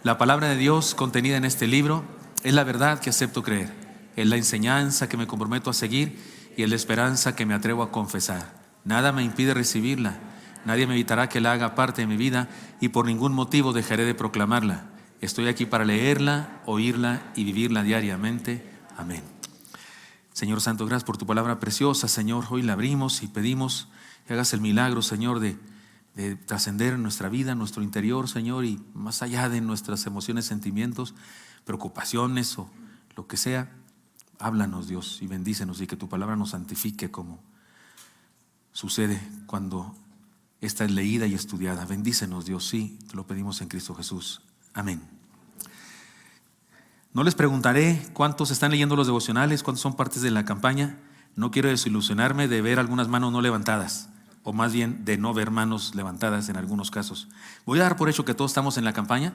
La palabra de Dios contenida en este libro es la verdad que acepto creer, es la enseñanza que me comprometo a seguir y es la esperanza que me atrevo a confesar. Nada me impide recibirla, nadie me evitará que la haga parte de mi vida y por ningún motivo dejaré de proclamarla. Estoy aquí para leerla, oírla y vivirla diariamente. Amén. Señor Santo, gracias por tu palabra preciosa, Señor. Hoy la abrimos y pedimos que hagas el milagro, Señor, de trascender en nuestra vida, en nuestro interior, Señor, y más allá de nuestras emociones, sentimientos, preocupaciones o lo que sea. Háblanos, Dios, y bendícenos, y que tu palabra nos santifique como sucede cuando esta es leída y estudiada. Bendícenos, Dios, sí, te lo pedimos en Cristo Jesús. Amén. No les preguntaré cuántos están leyendo los devocionales, cuántos son partes de la campaña. No quiero desilusionarme de ver algunas manos no levantadas, o más bien de no ver manos levantadas en algunos casos. Voy a dar por hecho que todos estamos en la campaña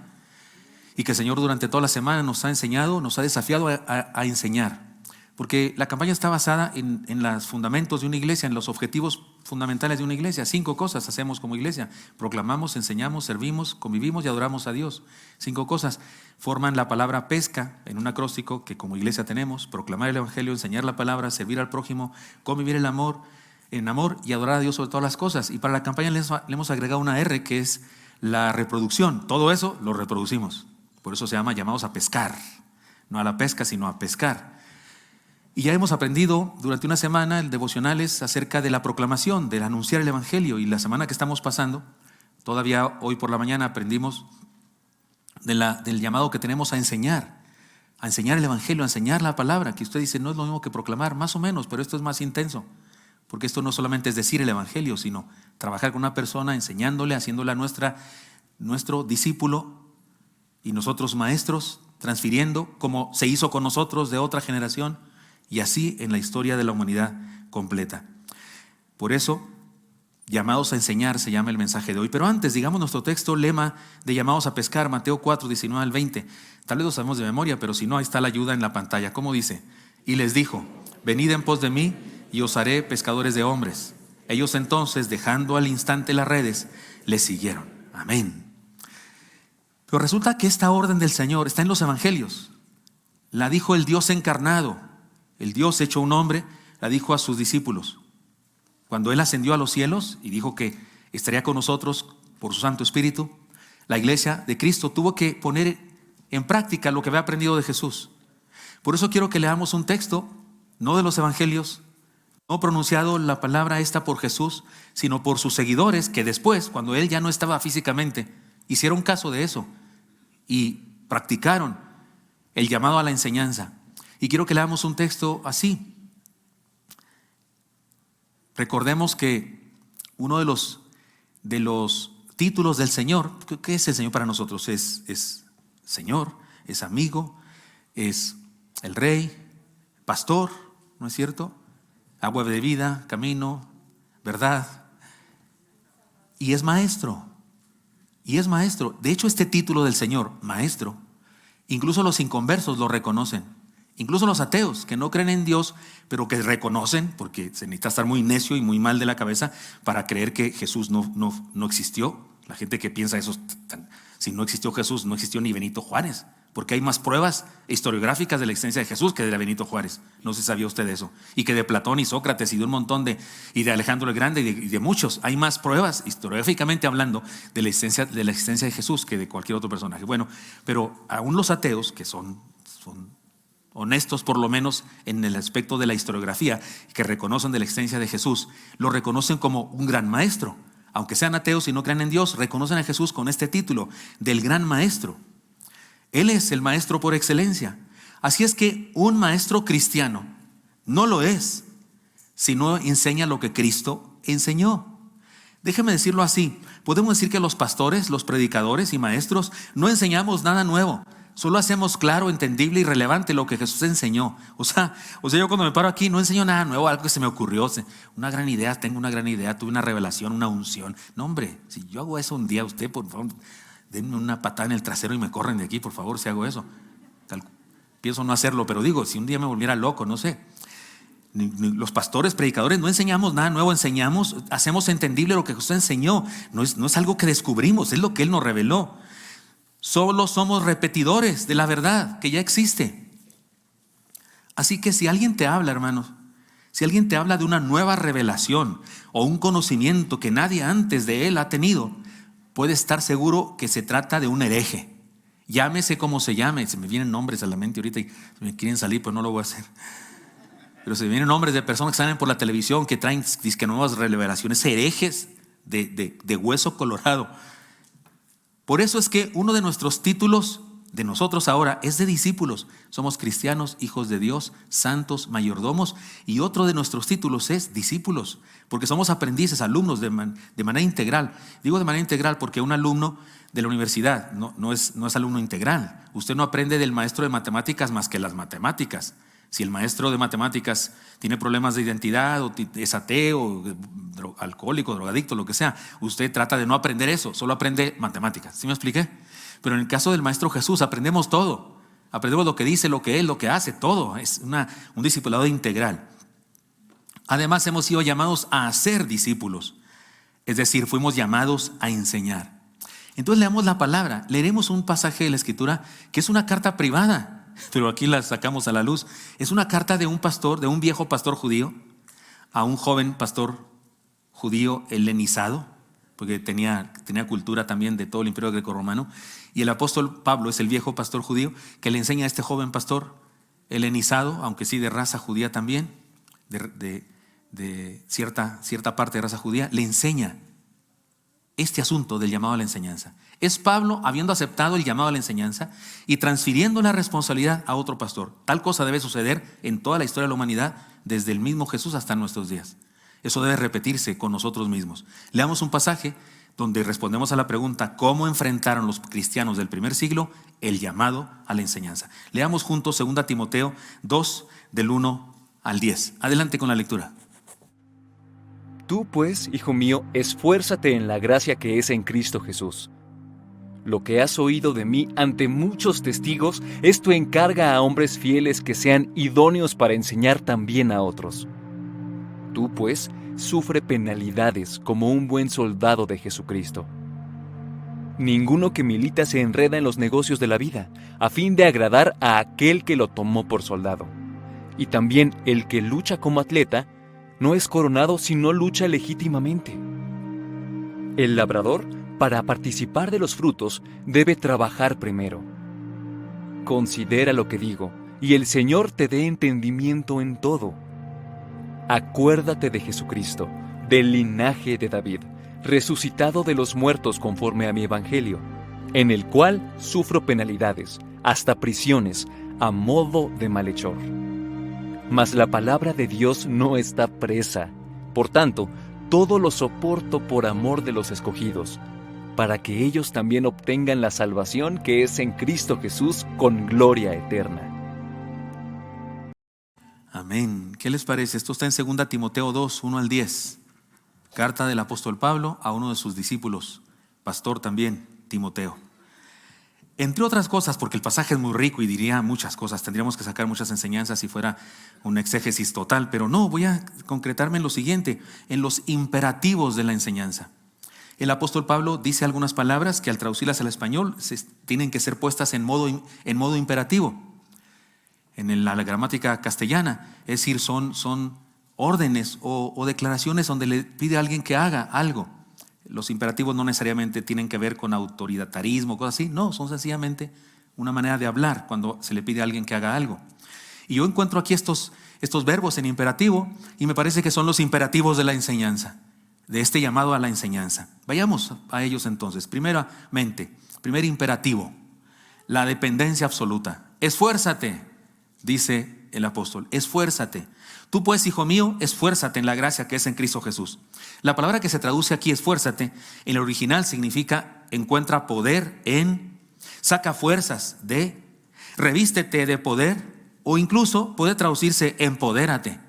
y que el Señor durante toda la semana nos ha enseñado, nos ha desafiado a enseñar. Porque la campaña está basada en los fundamentos de una iglesia, en los objetivos fundamentales de una iglesia. 5 cosas hacemos como iglesia: proclamamos, enseñamos, servimos, convivimos y adoramos a Dios. 5 cosas forman la palabra pesca en un acróstico que como iglesia tenemos: proclamar el evangelio, enseñar la palabra, servir al prójimo, convivir en amor y adorar a Dios sobre todas las cosas. Y para la campaña le hemos agregado una R, que es la reproducción. Todo eso lo reproducimos. Por eso se llama llamados a pescar. No a la pesca, sino a pescar. Y ya hemos aprendido durante una semana el devocionales acerca de la proclamación, del anunciar el evangelio. Y la semana que estamos pasando, todavía hoy por la mañana aprendimos del llamado que tenemos a enseñar el evangelio, a enseñar la palabra, que usted dice no es lo mismo que proclamar, más o menos, pero esto es más intenso. Porque esto no solamente es decir el evangelio, sino trabajar con una persona, enseñándole, haciéndola nuestro discípulo y nosotros maestros, transfiriendo como se hizo con nosotros de otra generación, y así en la historia de la humanidad completa. Por eso, llamados a enseñar se llama el mensaje de hoy. Pero antes, digamos nuestro texto lema de llamados a pescar, Mateo 4, 19 al 20. Tal vez lo sabemos de memoria, pero si no, ahí está la ayuda en la pantalla. ¿Cómo dice? Y les dijo: venid en pos de mí y os haré pescadores de hombres. Ellos entonces, dejando al instante las redes, les siguieron. Amén. Pero resulta que esta orden del Señor está en los evangelios. La dijo el Dios encarnado, el Dios hecho un hombre, la dijo a sus discípulos. Cuando Él ascendió a los cielos y dijo que estaría con nosotros por su Santo Espíritu, la iglesia de Cristo tuvo que poner en práctica lo que había aprendido de Jesús. Por eso quiero que leamos un texto, no de los evangelios, no pronunciado la palabra esta por Jesús, sino por sus seguidores, que después, cuando Él ya no estaba físicamente, hicieron caso de eso y practicaron el llamado a la enseñanza. Y quiero que leamos un texto así. Recordemos que uno de los títulos del Señor, ¿qué es el Señor para nosotros? Es Señor, es amigo, es el Rey, pastor, ¿no es cierto? Agua de vida, camino, verdad. Y es maestro. De hecho, este título del Señor, maestro, incluso los inconversos lo reconocen. Incluso los ateos que no creen en Dios, pero que reconocen, porque se necesita estar muy necio y muy mal de la cabeza para creer que Jesús no existió. La gente que piensa eso, si no existió Jesús, no existió ni Benito Juárez, porque hay más pruebas historiográficas de la existencia de Jesús que de Benito Juárez. No sé si sabía usted eso. Y que de Platón y Sócrates y de un montón y de Alejandro el Grande y de muchos. Hay más pruebas historiográficamente hablando de la existencia de Jesús que de cualquier otro personaje. Bueno, pero aún los ateos, que son honestos por lo menos en el aspecto de la historiografía, que reconocen de la existencia de Jesús, lo reconocen como un gran maestro. Aunque sean ateos y no crean en Dios, reconocen a Jesús con este título del gran maestro. Él es el maestro por excelencia. Así es que un maestro cristiano no lo es si no enseña lo que Cristo enseñó. Déjeme decirlo así: podemos decir que los pastores, los predicadores y maestros no enseñamos nada nuevo. Solo hacemos claro, entendible y relevante lo que Jesús enseñó. O sea, yo cuando me paro aquí no enseño nada nuevo, algo que se me ocurrió. Una gran idea, tengo una gran idea, tuve una revelación, una unción. No, hombre, si yo hago eso un día, usted, por favor, denme una patada en el trasero y me corren de aquí, por favor, si hago eso. Pienso no hacerlo, pero digo, si un día me volviera loco, no sé. Los pastores, predicadores, no enseñamos nada nuevo, hacemos entendible lo que Jesús enseñó. No es algo que descubrimos, es lo que Él nos reveló. Solo somos repetidores de la verdad que ya existe. Así que si alguien te habla, hermanos, si alguien te habla de una nueva revelación o un conocimiento que nadie antes de él ha tenido, puede estar seguro que se trata de un hereje. Llámese como se llame. Se me vienen nombres a la mente ahorita y me quieren salir, pero no lo voy a hacer. Pero se me vienen nombres de personas que salen por la televisión que traen disque nuevas revelaciones, herejes de hueso colorado. Por eso es que uno de nuestros títulos de nosotros ahora es de discípulos. Somos cristianos, hijos de Dios, santos, mayordomos. Y otro de nuestros títulos es discípulos, porque somos aprendices, alumnos de manera integral. Digo de manera integral porque un alumno de la universidad no es alumno integral. Usted no aprende del maestro de matemáticas más que las matemáticas. Si el maestro de matemáticas tiene problemas de identidad o es ateo, alcohólico, drogadicto, lo que sea, usted trata de no aprender eso, solo aprende matemáticas. ¿Sí me expliqué? Pero en el caso del Maestro Jesús aprendemos todo. Aprendemos lo que dice, lo que Él, lo que hace, todo. Es un discipulado integral. Además hemos sido llamados a ser discípulos. Es decir, fuimos llamados a enseñar. Entonces leamos la palabra. Leeremos un pasaje de la Escritura que es una carta privada, pero aquí la sacamos a la luz. Es una carta de un pastor, de un viejo pastor judío, a un joven pastor judío helenizado, porque tenía cultura también de todo el imperio grecorromano. Y el apóstol Pablo es el viejo pastor judío que le enseña a este joven pastor helenizado, aunque sí de raza judía también, de cierta parte de raza judía, le enseña este asunto del llamado a la enseñanza. Es Pablo habiendo aceptado el llamado a la enseñanza y transfiriendo la responsabilidad a otro pastor. Tal cosa debe suceder en toda la historia de la humanidad, desde el mismo Jesús hasta nuestros días. Eso debe repetirse con nosotros mismos. Leamos un pasaje donde respondemos a la pregunta: ¿cómo enfrentaron los cristianos del primer siglo el llamado a la enseñanza? Leamos juntos 2 Timoteo 2, del 1 al 10. Adelante con la lectura. Tú pues, hijo mío, esfuérzate en la gracia que es en Cristo Jesús. Lo que has oído de mí ante muchos testigos, esto encarga a hombres fieles que sean idóneos para enseñar también a otros. Tú pues, sufre penalidades como un buen soldado de Jesucristo. Ninguno que milita se enreda en los negocios de la vida, a fin de agradar a aquel que lo tomó por soldado. Y también el que lucha como atleta, no es coronado si no lucha legítimamente. El labrador, para participar de los frutos, debe trabajar primero. Considera lo que digo, y el Señor te dé entendimiento en todo. Acuérdate de Jesucristo, del linaje de David, resucitado de los muertos conforme a mi evangelio, en el cual sufro penalidades, hasta prisiones, a modo de malhechor. Mas la palabra de Dios no está presa. Por tanto, todo lo soporto por amor de los escogidos, para que ellos también obtengan la salvación que es en Cristo Jesús con gloria eterna. Amén. ¿Qué les parece? Esto está en 2 Timoteo 2, 1 al 10. Carta del apóstol Pablo a uno de sus discípulos, pastor también, Timoteo. Entre otras cosas, porque el pasaje es muy rico y diría muchas cosas, tendríamos que sacar muchas enseñanzas si fuera un exégesis total, pero no, voy a concretarme en lo siguiente, en los imperativos de la enseñanza. El apóstol Pablo dice algunas palabras que al traducirlas al español tienen que ser puestas en modo imperativo, en la gramática castellana, es decir, son órdenes o declaraciones donde le pide a alguien que haga algo. Los imperativos no necesariamente tienen que ver con autoritarismo, cosas así. No, son sencillamente una manera de hablar cuando se le pide a alguien que haga algo. Y yo encuentro aquí estos verbos en imperativo y me parece que son los imperativos de la enseñanza, de este llamado a la enseñanza. Vayamos a ellos entonces. Primeramente, primer imperativo, la dependencia absoluta. Esfuérzate, dice el apóstol, esfuérzate. Tú pues, hijo mío, esfuérzate en la gracia que es en Cristo Jesús. La palabra que se traduce aquí, esfuérzate, en el original significa encuentra poder en, saca fuerzas de, revístete de poder, o incluso puede traducirse empodérate.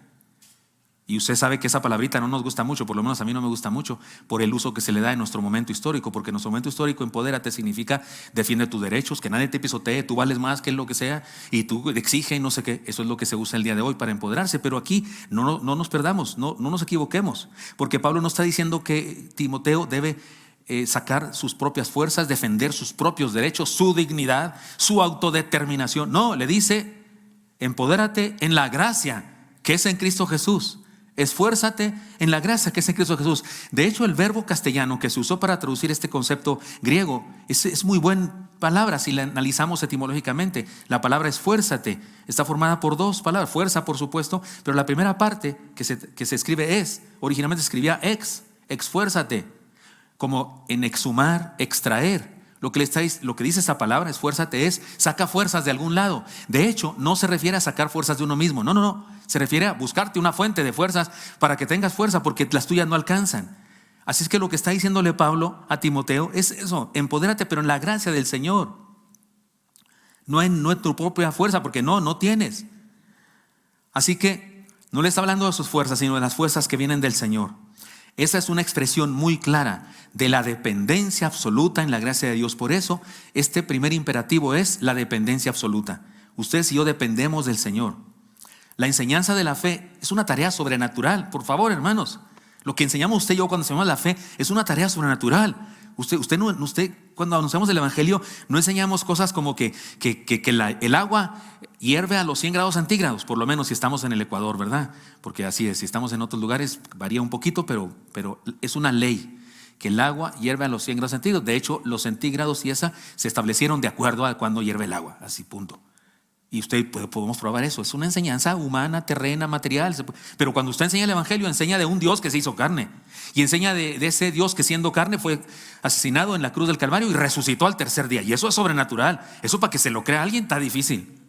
Y usted sabe que esa palabrita no nos gusta mucho, por lo menos a mí no me gusta mucho, por el uso que se le da en nuestro momento histórico, porque en nuestro momento histórico empodérate significa defiende tus derechos, que nadie te pisotee, tú vales más que lo que sea, y tú exige no sé qué. Eso es lo que se usa el día de hoy para empoderarse, pero aquí no nos perdamos, no nos equivoquemos, porque Pablo no está diciendo que Timoteo debe sacar sus propias fuerzas, defender sus propios derechos, su dignidad, su autodeterminación. No, le dice, empodérate en la gracia que es en Cristo Jesús. Esfuérzate en la gracia que es en Cristo Jesús. De hecho, el verbo castellano que se usó para traducir este concepto griego es muy buena palabra si la analizamos etimológicamente. La palabra esfuérzate está formada por dos palabras, fuerza por supuesto, pero la primera parte que se escribe originalmente se escribía esfuérzate, como en exhumar, extraer. Lo que dice esa palabra, esfuérzate, saca fuerzas de algún lado. De hecho, no se refiere a sacar fuerzas de uno mismo. No. Se refiere a buscarte una fuente de fuerzas para que tengas fuerza, porque las tuyas no alcanzan. Así es que lo que está diciéndole Pablo a Timoteo es eso: empodérate, pero en la gracia del Señor. No en tu propia fuerza, porque no tienes. Así que no le está hablando de sus fuerzas, sino de las fuerzas que vienen del Señor. Esa es una expresión muy clara de la dependencia absoluta en la gracia de Dios. Por eso, este primer imperativo es la dependencia absoluta. Ustedes y yo dependemos del Señor. La enseñanza de la fe es una tarea sobrenatural. Por favor, hermanos, lo que enseñamos usted y yo cuando enseñamos la fe es una tarea sobrenatural. Usted cuando anunciamos el Evangelio no enseñamos cosas como que el agua hierve a los 100 grados centígrados, por lo menos si estamos en el Ecuador, ¿verdad? Porque así es, si estamos en otros lugares varía un poquito, pero es una ley que el agua hierve a los 100 grados centígrados. De hecho, los centígrados y esa se establecieron de acuerdo a cuando hierve el agua, así punto. Y podemos probar eso. Es una enseñanza humana, terrena, material. Pero cuando usted enseña el Evangelio, enseña de un Dios que se hizo carne. Y enseña de ese Dios que siendo carne fue asesinado en la cruz del Calvario y resucitó al tercer día. Y eso es sobrenatural. Eso para que se lo crea alguien está difícil.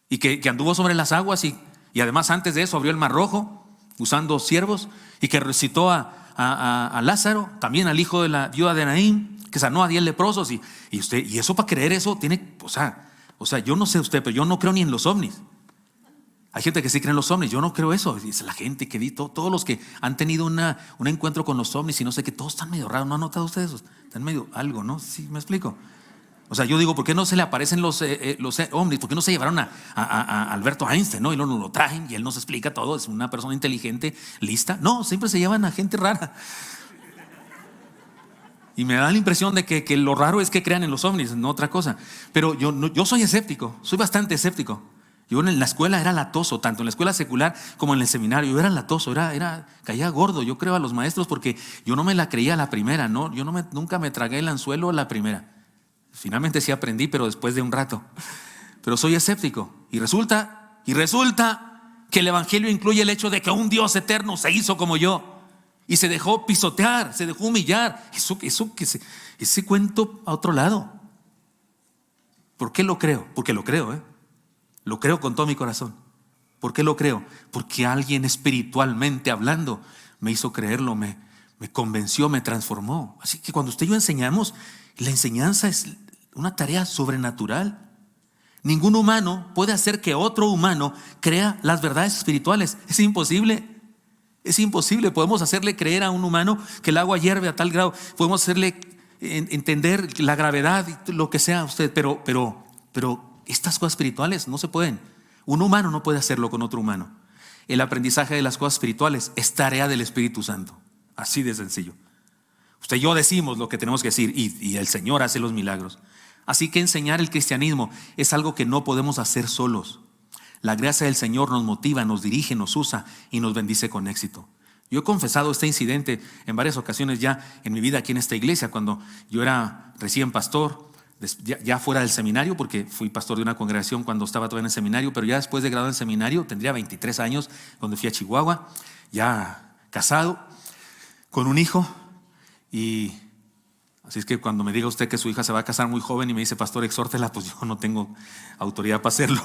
Y que anduvo sobre las aguas y además antes de eso abrió el Mar Rojo usando siervos, y que resucitó a Lázaro, también al hijo de la viuda de Naín, que sanó a 10 leprosos. Y eso, para creer eso tiene, o sea, yo no sé usted, pero yo no creo ni en los ovnis. Hay gente que sí cree en los ovnis, yo no creo eso. Dice la gente que todos los que han tenido un encuentro con los ovnis y no sé qué, todos están medio raros. ¿No han notado ustedes eso? Están medio algo, ¿no? Sí, me explico. O sea, yo digo, ¿por qué no se le aparecen los ovnis? ¿Por qué no se llevaron a Alberto Einstein, ¿no? Y luego lo traen y él nos explica todo. Es una persona inteligente, lista. No, siempre se llevan a gente rara. Y me da la impresión de que lo raro es que crean en los ovnis, no otra cosa. Pero yo soy escéptico, soy bastante escéptico. Yo en la escuela era latoso, tanto en la escuela secular como en el seminario. Yo era latoso, caía gordo. Yo creo a los maestros porque yo no me la creía a la primera, ¿no? Yo nunca me tragué el anzuelo a la primera. Finalmente sí aprendí, pero después de un rato. Pero soy escéptico. Y resulta que el Evangelio incluye el hecho de que un Dios eterno se hizo como yo. Y se dejó pisotear, se dejó humillar. Ese cuento a otro lado. ¿Por qué lo creo? Porque lo creo, Lo creo con todo mi corazón. ¿Por qué lo creo? Porque alguien espiritualmente hablando me hizo creerlo, me convenció, me transformó. Así que cuando usted y yo enseñamos, la enseñanza es una tarea sobrenatural. Ningún humano puede hacer que otro humano crea las verdades espirituales. Es imposible. Es imposible. Podemos hacerle creer a un humano que el agua hierve a tal grado. Podemos hacerle entender la gravedad y lo que sea usted. Pero estas cosas espirituales no se pueden. Un humano no puede hacerlo con otro humano. El aprendizaje de las cosas espirituales es tarea del Espíritu Santo. Así de sencillo. Usted y yo decimos lo que tenemos que decir y el Señor hace los milagros. Así que enseñar el cristianismo es algo que no podemos hacer solos. La gracia del Señor nos motiva, nos dirige, nos usa y nos bendice con éxito. Yo he confesado este incidente en varias ocasiones ya en mi vida aquí en esta iglesia, cuando yo era recién pastor, ya fuera del seminario, porque fui pastor de una congregación cuando estaba todavía en el seminario, pero ya después de graduar en seminario, tendría 23 años cuando fui a Chihuahua, ya casado, con un hijo. Y así es que cuando me diga usted que su hija se va a casar muy joven y me dice, pastor, exhórtela, pues yo no tengo autoridad para hacerlo.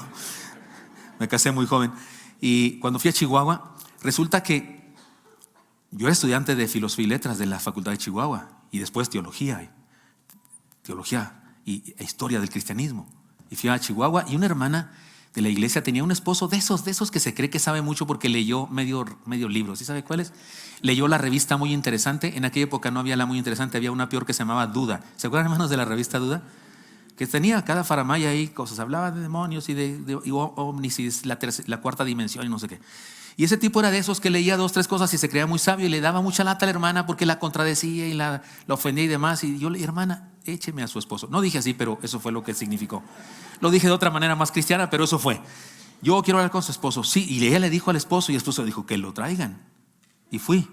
Me casé muy joven. Y cuando fui a Chihuahua, resulta que yo era estudiante de filosofía y letras de la Facultad de Chihuahua y después teología e historia del cristianismo. Y fui a Chihuahua y una hermana de la iglesia tenía un esposo de esos que se cree que sabe mucho porque leyó medio libro. ¿Sí sabe cuál es? Leyó la revista Muy Interesante. En aquella época no había la Muy Interesante, había una peor que se llamaba Duda. ¿Se acuerdan, hermanos, de la revista Duda? Que tenía cada faramaya ahí cosas, hablaba de demonios y de ovnis y la cuarta dimensión y no sé qué. Y ese tipo era de esos que leía 2, 3 cosas y se creía muy sabio y le daba mucha lata a la hermana porque la contradecía y la ofendía y demás. Y yo le dije, hermana, écheme a su esposo. No dije así, pero eso fue lo que significó. Lo dije de otra manera más cristiana, pero eso fue. Yo quiero hablar con su esposo. Sí, y ella le dijo al esposo y el esposo le dijo que lo traigan. Y fui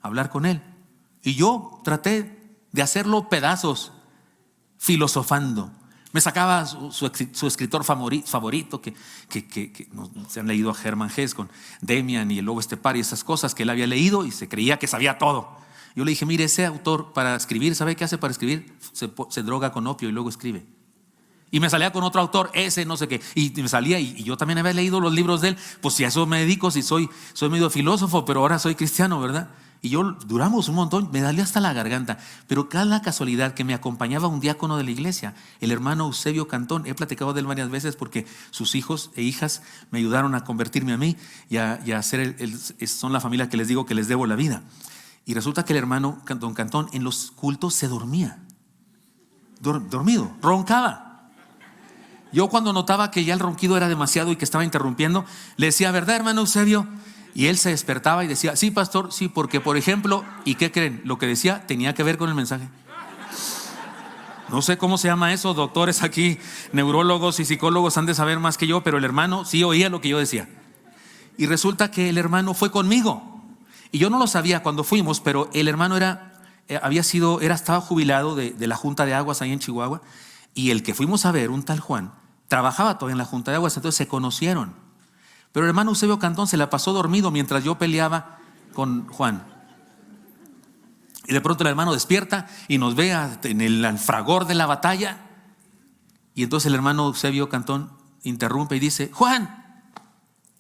a hablar con él. Y yo traté de hacerlo pedazos, filosofando. Me sacaba su escritor favorito, que no, se han leído a Hermann Hesse con Demian y el Lobo Estepar y esas cosas que él había leído y se creía que sabía todo. Yo le dije, mire, ese autor para escribir, ¿sabe qué hace para escribir? Se droga con opio y luego escribe. Y me salía con otro autor, ese no sé qué, y me salía, y yo también había leído los libros de él. Pues si a eso me dedico, si soy medio filósofo, pero ahora soy cristiano, ¿verdad? Y duramos un montón, me dolía hasta la garganta. Pero cada casualidad que me acompañaba un diácono de la iglesia, el hermano Eusebio Cantón. He platicado de él varias veces porque sus hijos e hijas me ayudaron a convertirme a mí y a ser son la familia que les digo que les debo la vida. Y resulta que el hermano don Cantón en los cultos se dormía, dormido, roncaba. Yo cuando notaba que ya el ronquido era demasiado y que estaba interrumpiendo, le decía, ¿verdad, hermano Eusebio? Y él se despertaba y decía, sí, pastor, sí, porque por ejemplo, ¿y qué creen? Lo que decía tenía que ver con el mensaje. No sé cómo se llama eso, doctores aquí, neurólogos y psicólogos han de saber más que yo, pero el hermano sí oía lo que yo decía. Y resulta que el hermano fue conmigo. Y yo no lo sabía cuando fuimos, pero el hermano estaba jubilado de la Junta de Aguas ahí en Chihuahua. Y el que fuimos a ver, un tal Juan, trabajaba todavía en la Junta de Aguas, entonces se conocieron. Pero el hermano Eusebio Cantón se la pasó dormido mientras yo peleaba con Juan. Y de pronto el hermano despierta y nos ve en el fragor de la batalla. Y entonces el hermano Eusebio Cantón interrumpe y dice, Juan,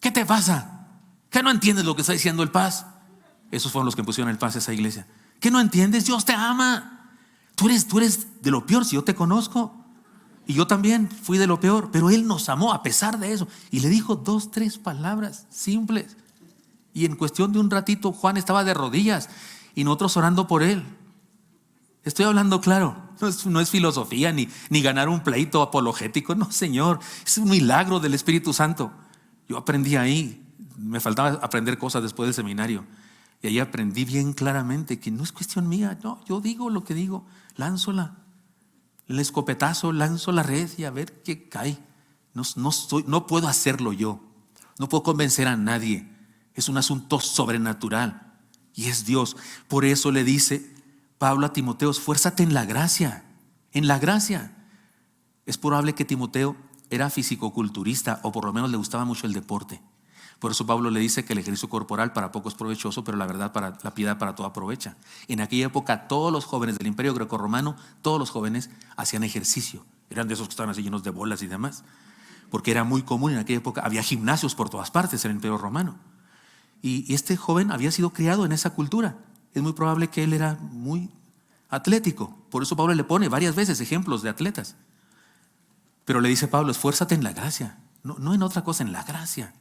¿qué te pasa? ¿Qué no entiendes lo que está diciendo el Paz? Esos fueron los que pusieron el Paz a esa iglesia. ¿Qué no entiendes? Dios te ama. Tú eres de lo peor si yo te conozco. Y yo también fui de lo peor, pero Él nos amó a pesar de eso. Y le dijo 2, 3 palabras simples. Y en cuestión de un ratito Juan estaba de rodillas y nosotros orando por él. Estoy hablando claro, no es filosofía ni ganar un pleito apologético. No, Señor, es un milagro del Espíritu Santo. Yo aprendí ahí, me faltaba aprender cosas después del seminario. Y ahí aprendí bien claramente que no es cuestión mía. No, yo digo lo que digo, lánzola. El escopetazo, lanzo la red y a ver qué cae. No puedo hacerlo yo. No puedo convencer a nadie. Es un asunto sobrenatural. Y es Dios. Por eso le dice Pablo a Timoteo, esfuérzate en la gracia. En la gracia. Es probable que Timoteo era fisicoculturista o por lo menos le gustaba mucho el deporte. Por eso Pablo le dice que el ejercicio corporal para poco es provechoso, pero la piedad para todo aprovecha. En aquella época todos los jóvenes del Imperio Grecorromano, todos los jóvenes hacían ejercicio. Eran de esos que estaban así llenos de bolas y demás. Porque era muy común en aquella época, había gimnasios por todas partes en el Imperio Romano. Y este joven había sido criado en esa cultura. Es muy probable que él era muy atlético. Por eso Pablo le pone varias veces ejemplos de atletas. Pero le dice Pablo, esfuérzate en la gracia. No en otra cosa, en la gracia.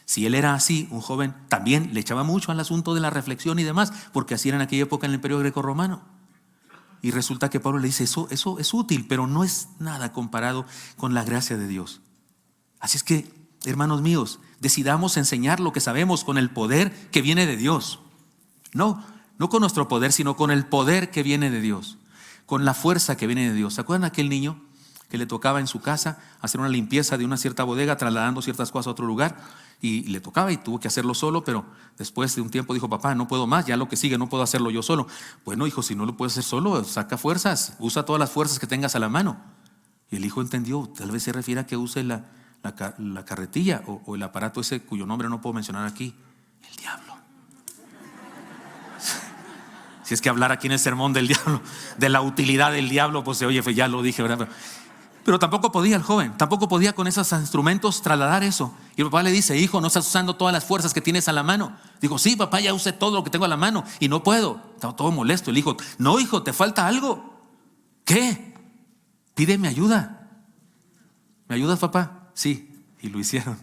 Si él era así, un joven, también le echaba mucho al asunto de la reflexión y demás, porque así era en aquella época en el Imperio Grecorromano. Y resulta que Pablo le dice, eso es útil, pero no es nada comparado con la gracia de Dios. Así es que, hermanos míos, decidamos enseñar lo que sabemos con el poder que viene de Dios. No con nuestro poder, sino con el poder que viene de Dios, con la fuerza que viene de Dios. ¿Se acuerdan aquel niño que le tocaba en su casa hacer una limpieza de una cierta bodega, trasladando ciertas cosas a otro lugar? Y le tocaba y tuvo que hacerlo solo, pero después de un tiempo dijo, papá, no puedo más, ya lo que sigue no puedo hacerlo yo solo. Bueno, hijo, si no lo puedes hacer solo, saca fuerzas, usa todas las fuerzas que tengas a la mano. Y el hijo entendió, tal vez se refiere a que use la carretilla o el aparato ese cuyo nombre no puedo mencionar aquí, el diablo. Si es que hablar aquí en el sermón del diablo, de la utilidad del diablo, pues oye, pues ya lo dije, ¿verdad? Pero tampoco podía el joven, tampoco podía con esos instrumentos trasladar eso. Y el papá le dice, hijo, ¿no estás usando todas las fuerzas que tienes a la mano? Digo, sí, papá, ya usé todo lo que tengo a la mano y no puedo. Estaba todo molesto. El hijo, no, hijo, te falta algo. ¿Qué? Pídeme ayuda. ¿Me ayudas, papá? Sí, y lo hicieron.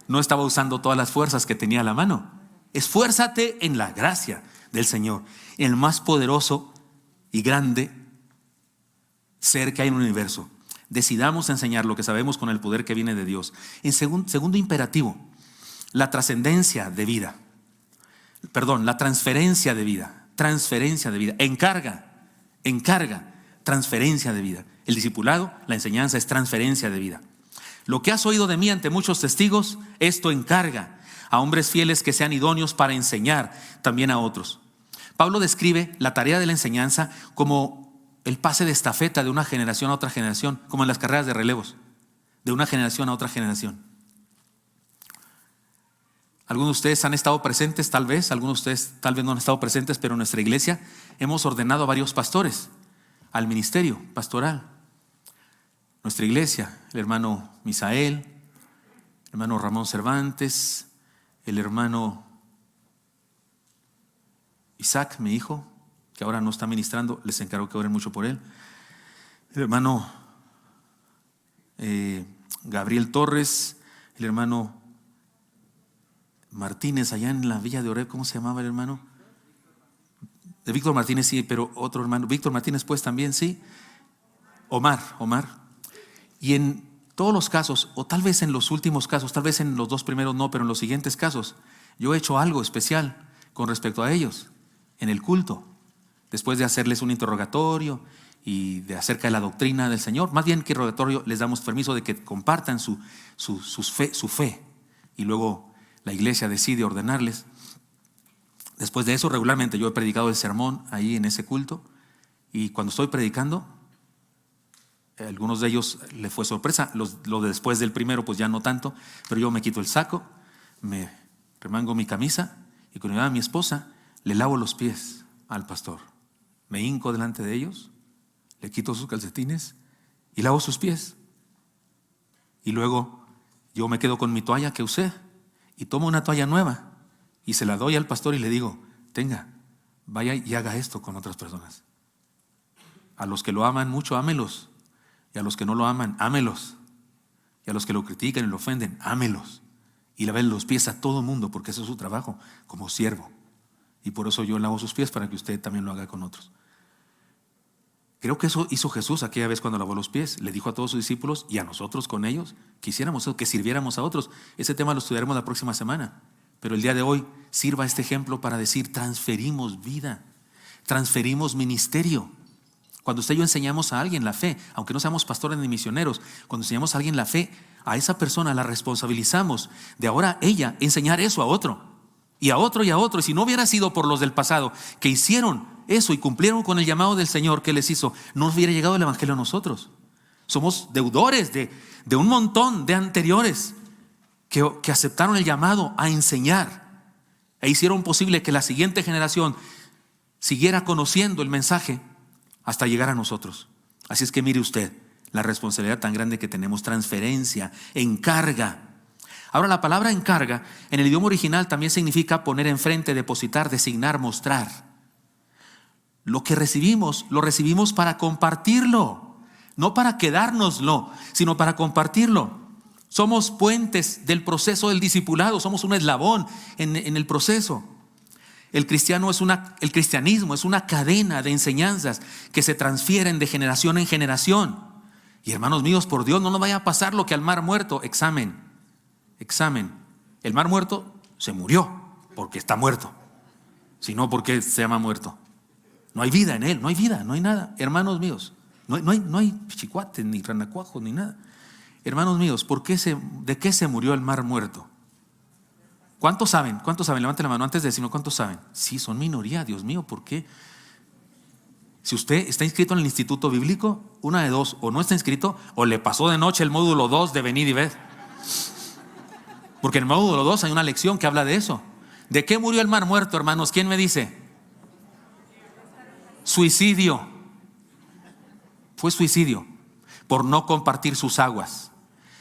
No estaba usando todas las fuerzas que tenía a la mano. Esfuérzate en la gracia del Señor, el más poderoso y grande ser que hay en el universo. Decidamos enseñar lo que sabemos con el poder que viene de Dios. En segundo imperativo, la trascendencia de vida. Perdón, la transferencia de vida. Transferencia de vida. Encarga, transferencia de vida. El discipulado, la enseñanza es transferencia de vida. Lo que has oído de mí ante muchos testigos, esto encarga a hombres fieles que sean idóneos para enseñar también a otros. Pablo describe la tarea de la enseñanza como el pase de estafeta de una generación a otra generación, como en las carreras de relevos, de una generación a otra generación. Algunos de ustedes han estado presentes, tal vez, algunos de ustedes tal vez no han estado presentes, pero en nuestra iglesia hemos ordenado a varios pastores al ministerio pastoral. Nuestra iglesia, el hermano Misael, el hermano Ramón Cervantes, el hermano Isaac, mi hijo, que ahora no está ministrando, les encargo que oren mucho por él. El hermano Gabriel Torres, el hermano Martínez, allá en la Villa de Oreb, ¿cómo se llamaba el hermano? De Víctor Martínez, sí, pero otro hermano. Víctor Martínez, pues también, sí. Omar. Y en todos los casos, o tal vez en los últimos casos, tal vez en los dos primeros no, pero en los siguientes casos, yo he hecho algo especial con respecto a ellos en el culto. Después de hacerles un interrogatorio y de acerca de la doctrina del Señor, más bien que interrogatorio, les damos permiso de que compartan su fe, y luego la iglesia decide ordenarles. Después de eso, regularmente yo he predicado el sermón ahí en ese culto, y cuando estoy predicando, a algunos de ellos les fue sorpresa, lo de después del primero pues ya no tanto, pero yo me quito el saco, me remango mi camisa, y cuando llegaba mi esposa, le lavo los pies al pastor. Me hinco delante de ellos, le quito sus calcetines y lavo sus pies. Y luego yo me quedo con mi toalla que usé y tomo una toalla nueva y se la doy al pastor y le digo: tenga, vaya y haga esto con otras personas. A los que lo aman mucho, ámelos. Y a los que no lo aman, ámelos. Y a los que lo critican y lo ofenden, ámelos. Y laven los pies a todo mundo, porque eso es su trabajo como siervo. Y por eso yo lavo sus pies, para que usted también lo haga con otros. Creo que eso hizo Jesús aquella vez cuando lavó los pies. Le dijo a todos sus discípulos y a nosotros con ellos que hiciéramos eso, que sirviéramos a otros. Ese tema lo estudiaremos la próxima semana. Pero el día de hoy sirva este ejemplo para decir: transferimos vida, transferimos ministerio. Cuando usted y yo enseñamos a alguien la fe, aunque no seamos pastores ni misioneros, cuando enseñamos a alguien la fe, a esa persona la responsabilizamos de ahora ella enseñar eso a otro, y a otro y a otro. Y si no hubiera sido por los del pasado que hicieron eso y cumplieron con el llamado del Señor que les hizo, no nos hubiera llegado el evangelio a nosotros. Somos deudores de un montón de anteriores que aceptaron el llamado a enseñar e hicieron posible que la siguiente generación siguiera conociendo el mensaje hasta llegar a nosotros. Así es que mire usted la responsabilidad tan grande que tenemos: transferencia, encarga. Ahora, la palabra encarga en el idioma original también significa poner enfrente, depositar, designar, mostrar. Lo que recibimos, lo recibimos para compartirlo, no para quedárnoslo, sino para compartirlo. Somos puentes del proceso del discipulado, somos un eslabón en el proceso. El cristianismo es una cadena de enseñanzas que se transfieren de generación en generación. Y hermanos míos, por Dios, no nos vaya a pasar lo que al mar muerto. Examen. El mar muerto se murió porque está muerto, sino porque se llama muerto. No hay vida en él, no hay vida, no hay nada. Hermanos míos, no hay pichicuates, ni ranacuajos, ni nada. Hermanos míos, ¿de qué se murió el mar muerto? ¿Cuántos saben? Levanten la mano antes de decirme cuántos saben. Sí, son minoría, Dios mío, ¿por qué? Si usted está inscrito en el instituto bíblico, una de dos: o no está inscrito, o le pasó de noche el módulo 2 de Venid y Ved. Porque en el módulo 2 hay una lección que habla de eso. ¿De qué murió el mar muerto, hermanos? ¿Quién me dice? Suicidio. Fue suicidio por no compartir sus aguas.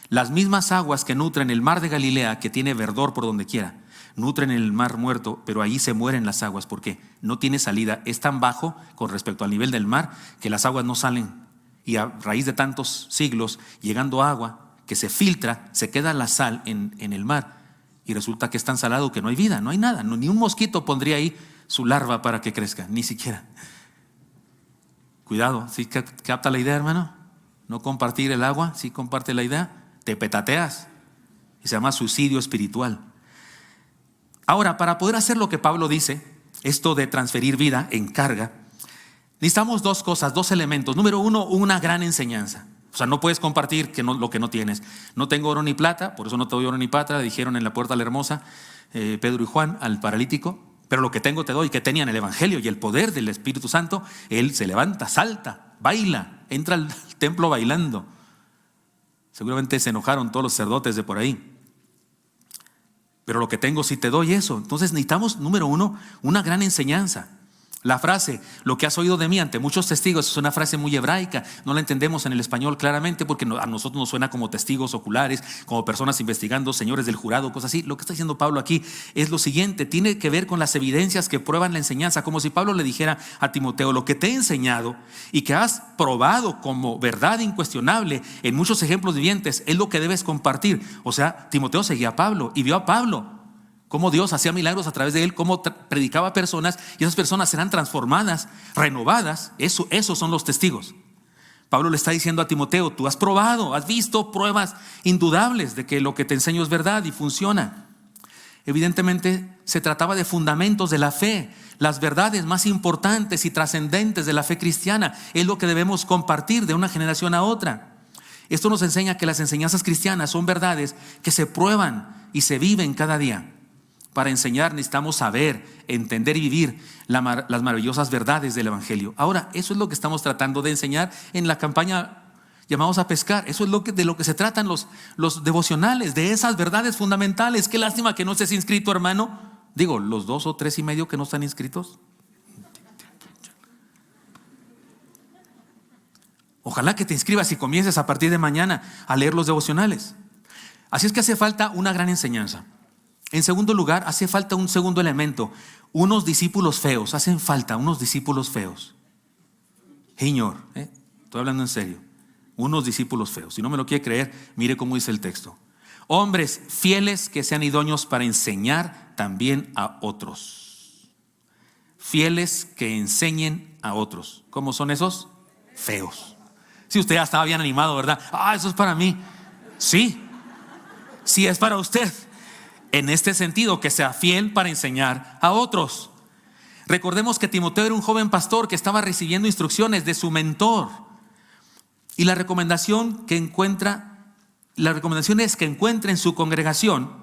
Las mismas aguas que nutren el mar de Galilea, que tiene verdor por donde quiera, nutren el mar muerto, pero ahí se mueren las aguas porque no tiene salida. Es tan bajo con respecto al nivel del mar que las aguas no salen. Y a raíz de tantos siglos, llegando agua que se filtra, se queda la sal en el mar. Y resulta que es tan salado que no hay vida, no hay nada. Ni un mosquito pondría ahí su larva para que crezca, ni siquiera. Cuidado, ¿sí capta la idea, hermano? No compartir el agua, sí comparte la idea. Te petateas y se llama suicidio espiritual. Ahora, para poder hacer lo que Pablo dice, esto de transferir vida en carga, necesitamos dos cosas, dos elementos. Número uno, una gran enseñanza. O sea, no puedes compartir lo que no tienes. No tengo oro ni plata, por eso no te doy oro ni plata, dijeron en la puerta de la hermosa Pedro y Juan al paralítico. Pero lo que tengo te doy, que tenían el evangelio y el poder del Espíritu Santo. Él se levanta, salta, baila, entra al templo bailando. Seguramente se enojaron todos los sacerdotes de por ahí. Pero lo que tengo sí te doy eso. Entonces necesitamos, número uno, una gran enseñanza. La frase, lo que has oído de mí ante muchos testigos, es una frase muy hebraica. No la entendemos en el español claramente porque a nosotros nos suena como testigos oculares, como personas investigando, señores del jurado, cosas así. Lo que está diciendo Pablo aquí es lo siguiente, tiene que ver con las evidencias que prueban la enseñanza, como si Pablo le dijera a Timoteo, lo que te he enseñado y que has probado como verdad incuestionable en muchos ejemplos vivientes, es lo que debes compartir. O sea, Timoteo seguía a Pablo y vio a Pablo cómo Dios hacía milagros a través de él, cómo predicaba a personas y esas personas serán transformadas, renovadas. Esos son los testigos. Pablo le está diciendo a Timoteo, tú has probado, has visto pruebas indudables de que lo que te enseño es verdad y funciona. Evidentemente se trataba de fundamentos de la fe, las verdades más importantes y trascendentes de la fe cristiana. Es lo que debemos compartir de una generación a otra. Esto nos enseña que las enseñanzas cristianas son verdades que se prueban y se viven cada día. Para enseñar necesitamos saber, entender y vivir las maravillosas verdades del evangelio. Ahora, eso es lo que estamos tratando de enseñar en la campaña llamados a pescar. Eso es de lo que se tratan los devocionales, de esas verdades fundamentales. Qué lástima que no estés inscrito, hermano. Digo, los 2 o 3 y medio que no están inscritos. Ojalá que te inscribas y comiences a partir de mañana a leer los devocionales. Así es que hace falta una gran enseñanza. En segundo lugar, hace falta un segundo elemento, unos discípulos feos. Hacen falta unos discípulos feos. Señor, estoy hablando en serio. Unos discípulos feos. Si no me lo quiere creer, mire cómo dice el texto. Hombres fieles que sean idóneos para enseñar también a otros. Fieles que enseñen a otros. ¿Cómo son esos? Feos. Si usted ya estaba bien animado, ¿verdad? Eso es para mí. Sí, sí es para usted. En este sentido, que sea fiel para enseñar a otros. Recordemos que Timoteo era un joven pastor que estaba recibiendo instrucciones de su mentor. Y la recomendación es que encuentre en su congregación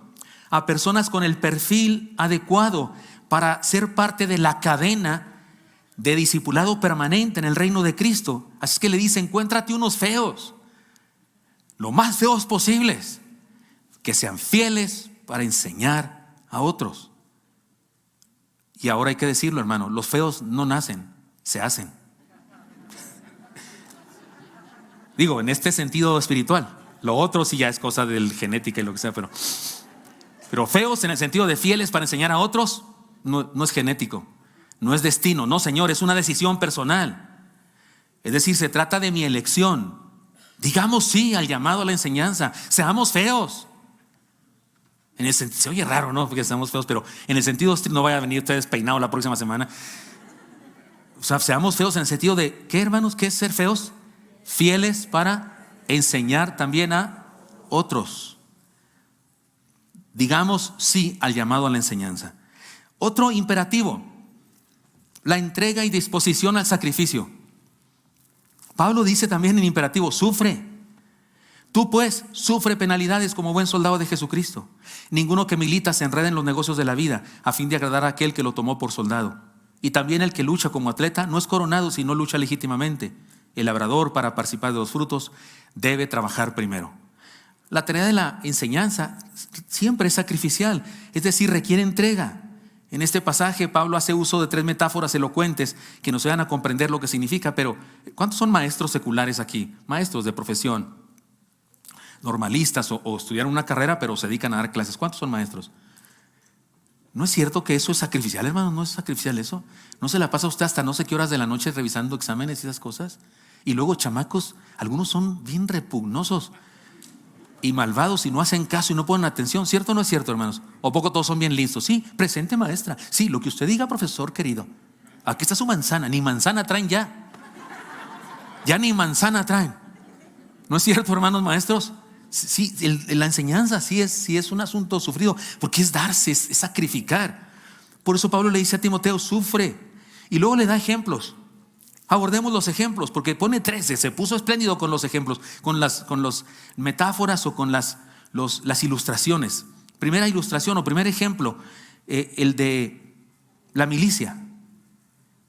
a personas con el perfil adecuado para ser parte de la cadena de discipulado permanente en el reino de Cristo. Así es que le dice, encuéntrate unos feos, lo más feos posibles, que sean fieles para enseñar a otros. Y ahora hay que decirlo, hermano, los feos no nacen, se hacen. Digo, en este sentido espiritual. Lo otro sí ya es cosa de genética y lo que sea, pero feos en el sentido de fieles para enseñar a otros, no es genético, no es destino, no, Señor, es una decisión personal. Es decir, se trata de mi elección. Digamos sí al llamado a la enseñanza, seamos feos. En el sentido, se oye raro, ¿no? Porque estamos feos, pero en el sentido, no vaya a venir usted despeinado la próxima semana. O sea, seamos feos en el sentido de, ¿qué, hermanos? ¿Qué es ser feos? Fieles para enseñar también a otros. Digamos sí al llamado a la enseñanza. Otro imperativo, la entrega y disposición al sacrificio. Pablo dice también en imperativo, sufre. Tú pues sufre penalidades como buen soldado de Jesucristo. Ninguno que milita se enreda en los negocios de la vida a fin de agradar a aquel que lo tomó por soldado. Y también el que lucha como atleta no es coronado si no lucha legítimamente. El labrador, para participar de los frutos, debe trabajar primero. La tarea de la enseñanza siempre es sacrificial, es decir, requiere entrega. En este pasaje Pablo hace uso de 3 metáforas elocuentes que nos ayudan a comprender lo que significa. Pero ¿cuántos son maestros seculares aquí? Maestros de profesión, normalistas o estudiaron una carrera pero se dedican a dar clases. ¿Cuántos son maestros? ¿No es cierto que eso es sacrificial, hermano? ¿No es sacrificial eso? ¿No se la pasa usted hasta no sé qué horas de la noche revisando exámenes y esas cosas? Y luego chamacos, algunos son bien repugnosos y malvados y no hacen caso y no ponen atención. ¿Cierto o no es cierto, hermanos? ¿O poco todos son bien listos? Sí, presente maestra. Sí, lo que usted diga, profesor querido. Aquí está su manzana. Ni manzana traen ya. Ya ni manzana traen. ¿No es cierto, hermanos maestros? Sí, la enseñanza sí es un asunto sufrido, porque es darse, es sacrificar. Por eso Pablo le dice a Timoteo, sufre. Y luego le da ejemplos. Abordemos los ejemplos, porque pone 13, se puso espléndido con los ejemplos, con las metáforas o con las ilustraciones. Primera ilustración o primer ejemplo, el de la milicia.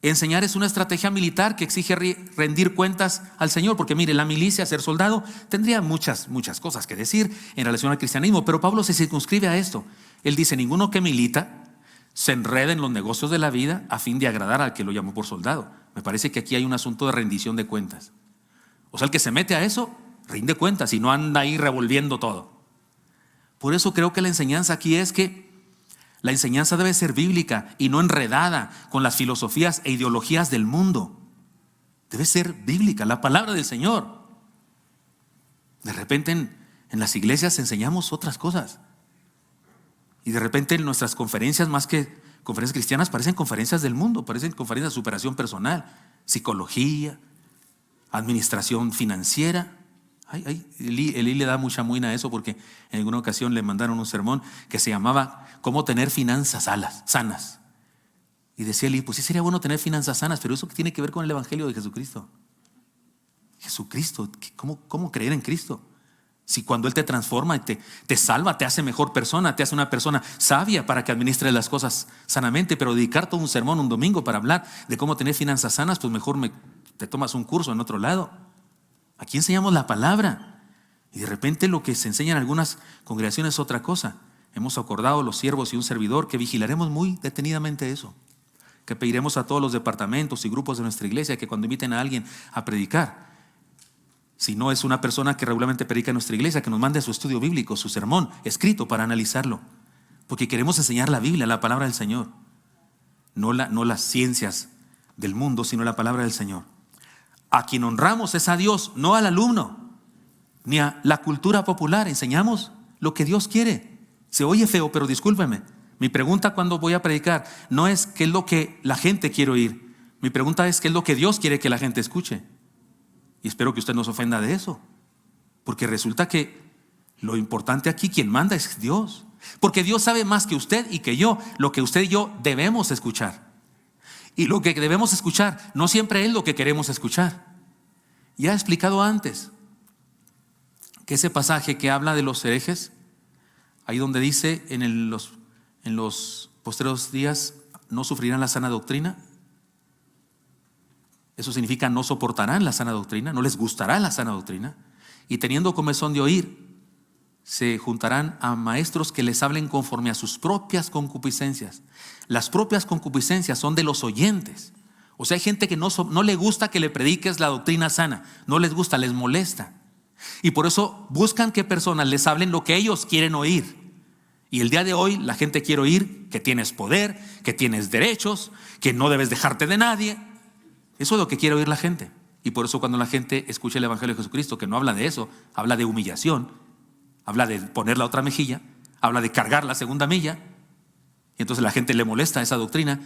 Enseñar es una estrategia militar que exige rendir cuentas al Señor, porque mire, la milicia, ser soldado, tendría muchas cosas que decir en relación al cristianismo, pero Pablo se circunscribe a esto. Él dice, ninguno que milita se enreda en los negocios de la vida a fin de agradar al que lo llamó por soldado. Me parece que aquí hay un asunto de rendición de cuentas. O sea, el que se mete a eso, rinde cuentas y no anda ahí revolviendo todo. Por eso creo que la enseñanza aquí es que la enseñanza debe ser bíblica y no enredada con las filosofías e ideologías del mundo. Debe ser bíblica, la palabra del Señor. De repente en las iglesias enseñamos otras cosas. Y de repente en nuestras conferencias, más que conferencias cristianas, parecen conferencias del mundo, parecen conferencias de superación personal, psicología, administración financiera. Eli le da mucha muina a eso, porque en alguna ocasión le mandaron un sermón que se llamaba ¿Cómo tener finanzas sanas? Y decía Eli, pues sí sería bueno tener finanzas sanas, pero eso tiene que ver con el evangelio de Jesucristo. Jesucristo, ¿cómo creer en Cristo? Si cuando Él te transforma y te salva, te hace mejor persona, te hace una persona sabia para que administres las cosas sanamente, pero dedicar todo un sermón un domingo para hablar de cómo tener finanzas sanas, pues mejor te tomas un curso en otro lado. Aquí enseñamos la palabra y de repente lo que se enseña en algunas congregaciones es otra cosa. Hemos acordado los siervos y un servidor que vigilaremos muy detenidamente eso, que pediremos a todos los departamentos y grupos de nuestra iglesia que cuando inviten a alguien a predicar, si no es una persona que regularmente predica en nuestra iglesia, que nos mande su estudio bíblico, su sermón escrito para analizarlo, porque queremos enseñar la Biblia, la palabra del Señor, no las ciencias del mundo, sino la palabra del Señor. A quien honramos es a Dios, no al alumno, ni a la cultura popular. Enseñamos lo que Dios quiere. Se oye feo, pero discúlpeme. Mi pregunta cuando voy a predicar no es qué es lo que la gente quiere oír. Mi pregunta es qué es lo que Dios quiere que la gente escuche. Y espero que usted no se ofenda de eso, porque resulta que lo importante aquí, quien manda es Dios, porque Dios sabe más que usted y que yo, lo que usted y yo debemos escuchar. Y lo que debemos escuchar no siempre es lo que queremos escuchar. Ya he explicado antes que ese pasaje que habla de los herejes, ahí donde dice en los postreros días no sufrirán la sana doctrina, eso significa no soportarán la sana doctrina, no les gustará la sana doctrina, y teniendo comezón de oír, se juntarán a maestros que les hablen conforme a sus propias concupiscencias. Las propias concupiscencias son de los oyentes. O sea, hay gente que no le gusta que le prediques la doctrina sana, no les gusta, les molesta. Y por eso buscan que personas les hablen lo que ellos quieren oír. Y el día de hoy la gente quiere oír que tienes poder, que tienes derechos, que no debes dejarte de nadie. Eso es lo que quiere oír la gente. Y por eso cuando la gente escucha el evangelio de Jesucristo, que no habla de eso, habla de humillación, habla de poner la otra mejilla, habla de cargar la segunda milla, y entonces la gente le molesta esa doctrina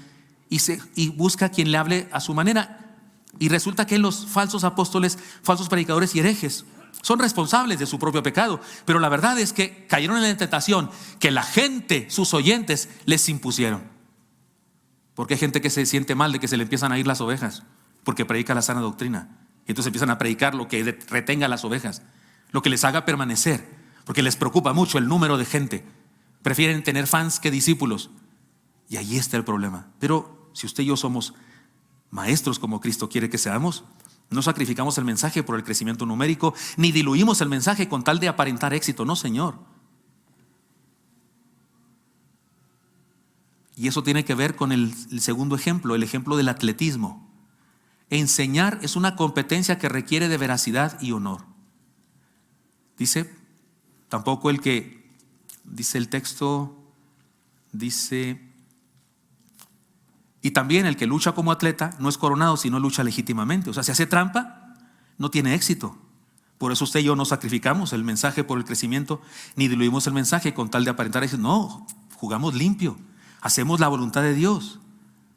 y busca quien le hable a su manera. Y resulta que los falsos apóstoles, falsos predicadores y herejes son responsables de su propio pecado, pero la verdad es que cayeron en la tentación que la gente, sus oyentes, les impusieron. Porque hay gente que se siente mal de que se le empiezan a ir las ovejas porque predica la sana doctrina, y entonces empiezan a predicar lo que retenga a las ovejas, lo que les haga permanecer, porque les preocupa mucho el número de gente. Prefieren tener fans que discípulos, y ahí está el problema. Pero si usted y yo somos maestros como Cristo quiere que seamos, no sacrificamos el mensaje por el crecimiento numérico, ni diluimos el mensaje con tal de aparentar éxito. No, Señor. Y eso tiene que ver con el segundo ejemplo, el ejemplo del atletismo. Enseñar es una competencia que requiere de veracidad y honor. Dice, tampoco el que, dice el texto, dice, y también el que lucha como atleta no es coronado, sino lucha legítimamente. O sea, si hace trampa, no tiene éxito. Por eso usted y yo no sacrificamos el mensaje por el crecimiento, ni diluimos el mensaje con tal de aparentar éxito. No, jugamos limpio. Hacemos la voluntad de Dios.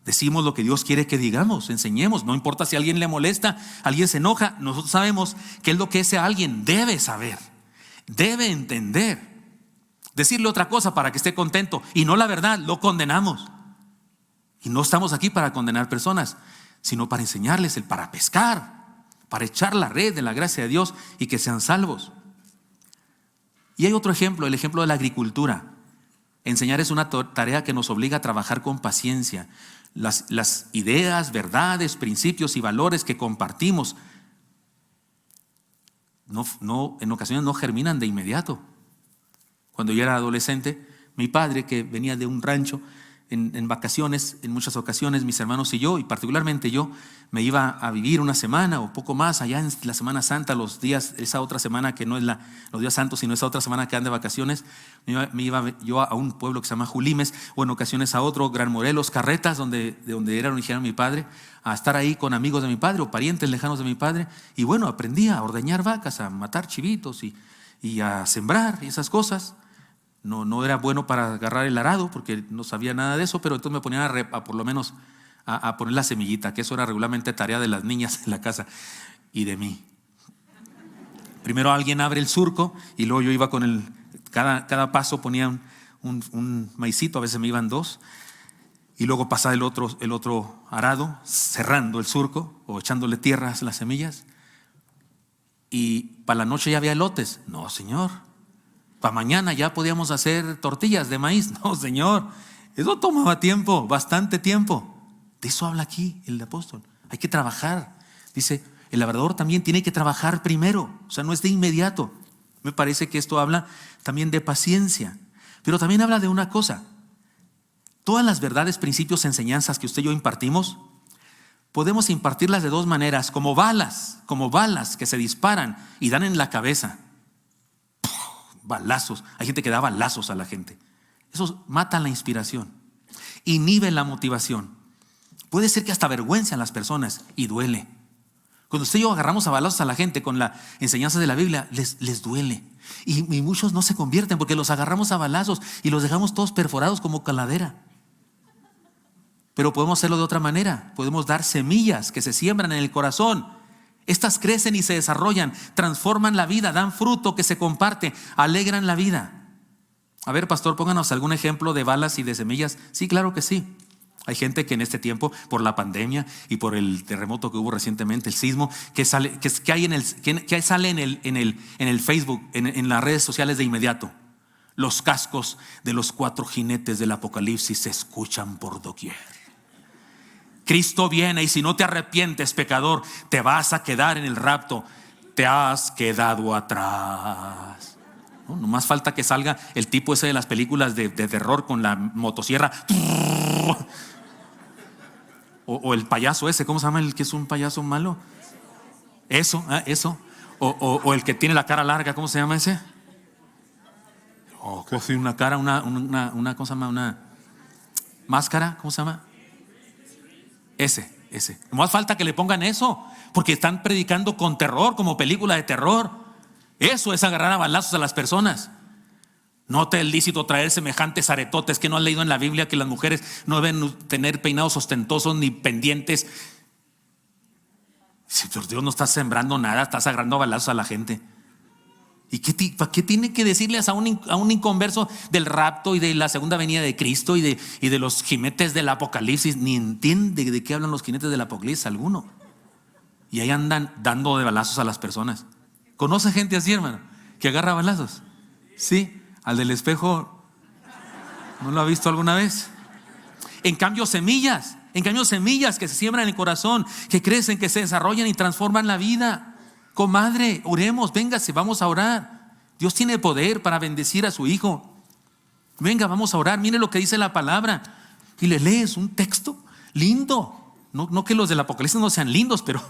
Decimos lo que Dios quiere que digamos, enseñemos. No importa si a alguien le molesta, alguien se enoja. Nosotros sabemos qué es lo que ese alguien debe saber. debe entender. Decirle otra cosa para que esté contento y no la verdad, lo condenamos. Y no estamos aquí para condenar personas, sino para enseñarles para pescar, para echar la red de la gracia de Dios y que sean salvos. Y hay otro ejemplo, el ejemplo de la agricultura. Enseñar es una tarea que nos obliga a trabajar con paciencia. Las ideas, verdades, principios y valores que compartimos en ocasiones no germinan de inmediato. Cuando yo era adolescente, mi padre, que venía de un rancho, en vacaciones, en muchas ocasiones, mis hermanos y yo, y particularmente yo, me iba a vivir una semana o poco más allá en la Semana Santa, los días, esa otra semana que no es los días santos, sino esa otra semana que dan de vacaciones. Me iba yo a un pueblo que se llama Julimes, o en ocasiones a otro, Gran Morelos, Carretas, de donde era originario mi padre, a estar ahí con amigos de mi padre o parientes lejanos de mi padre. Y bueno, aprendí a ordeñar vacas, a matar chivitos y a sembrar y esas cosas. No era bueno para agarrar el arado porque no sabía nada de eso, pero entonces me ponían por lo menos a poner la semillita, que eso era regularmente tarea de las niñas en la casa y de mí. Primero alguien abre el surco y luego yo iba con cada paso ponía un maicito, a veces me iban dos, y luego pasaba el otro arado cerrando el surco o echándole tierra a las semillas. Y para la noche ya había elotes. No, señor. Para mañana ya podíamos hacer tortillas de maíz. No, señor, eso tomaba tiempo, bastante tiempo. De eso habla aquí el apóstol. Hay que trabajar. Dice, el labrador también tiene que trabajar primero. O sea, no es de inmediato. Me parece que esto habla también de paciencia. Pero también habla de una cosa. Todas las verdades, principios, enseñanzas que usted y yo impartimos, podemos impartirlas de dos maneras, como balas que se disparan y dan en la cabeza. Balazos. Hay gente que da balazos a la gente. Eso mata la inspiración, inhibe la motivación. Puede ser que hasta avergüence a las personas y duele. Cuando usted y yo agarramos a balazos a la gente con la enseñanza de la Biblia, les duele. Y muchos no se convierten porque los agarramos a balazos y los dejamos todos perforados como calavera. Pero podemos hacerlo de otra manera. Podemos dar semillas que se siembran en el corazón. Estas crecen y se desarrollan, transforman la vida, dan fruto que se comparte, alegran la vida. A ver, pastor, pónganos algún ejemplo de balas y de semillas. Sí, claro que sí. Hay gente que en este tiempo, por la pandemia y por el terremoto que hubo recientemente, el sismo, que sale en el Facebook, en las redes sociales de inmediato. Los cascos de los 4 jinetes del Apocalipsis se escuchan por doquier. Cristo viene y si no te arrepientes, pecador, te vas a quedar en el rapto. Te has quedado atrás. No más falta que salga el tipo ese de las películas de terror con la motosierra. O el payaso ese, ¿cómo se llama el que es un payaso malo? Eso. O el que tiene la cara larga, ¿cómo se llama ese? ¿Cómo se llama? Una cara, ¿cómo se llama? Una máscara, ¿cómo se llama? Ese. No más falta que le pongan eso, porque están predicando con terror, como película de terror. Eso es agarrar a balazos a las personas. No te es lícito traer semejantes aretotes. Que no has leído en la Biblia que las mujeres no deben tener peinados ostentosos ni pendientes. Si por Dios no estás sembrando nada, estás agarrando a balazos a la gente. ¿Y para qué tiene que decirles a un inconverso del rapto y de la segunda venida de Cristo y de los jinetes del Apocalipsis? Ni entiende de qué hablan los jinetes del Apocalipsis alguno. Y ahí andan dando de balazos a las personas. ¿Conoce gente así, hermano? Que agarra balazos. Sí, al del espejo, ¿no lo ha visto alguna vez? En cambio, semillas que se siembran en el corazón, que crecen, que se desarrollan y transforman la vida. Comadre, oremos, véngase, vamos a orar. Dios tiene poder para bendecir a su hijo. Venga, vamos a orar. Mire lo que dice la palabra. Y le lees un texto lindo. No que los del Apocalipsis no sean lindos, pero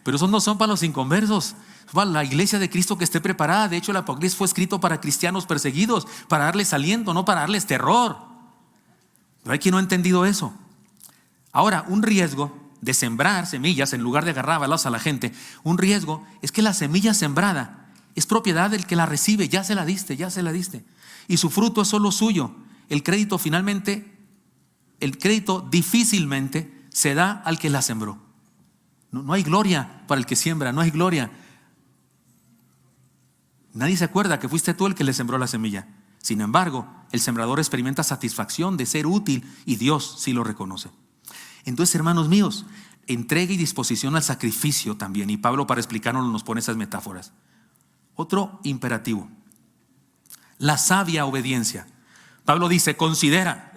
esos no son para los inconversos. Para la iglesia de Cristo que esté preparada. De hecho, el Apocalipsis fue escrito para cristianos perseguidos, para darles aliento, no para darles terror. Pero hay quien no ha entendido eso. Ahora, un riesgo de sembrar semillas en lugar de agarrar balazos a la gente, un riesgo es que la semilla sembrada es propiedad del que la recibe. Ya se la diste. Y su fruto es solo suyo. El crédito difícilmente se da al que la sembró. No hay gloria para el que siembra, no hay gloria. Nadie se acuerda que fuiste tú el que le sembró la semilla. Sin embargo, el sembrador experimenta satisfacción de ser útil y Dios sí lo reconoce. Entonces, hermanos míos, entrega y disposición al sacrificio también. Y Pablo, para explicarnos, nos pone esas metáforas. Otro imperativo: la sabia obediencia. Pablo dice: considera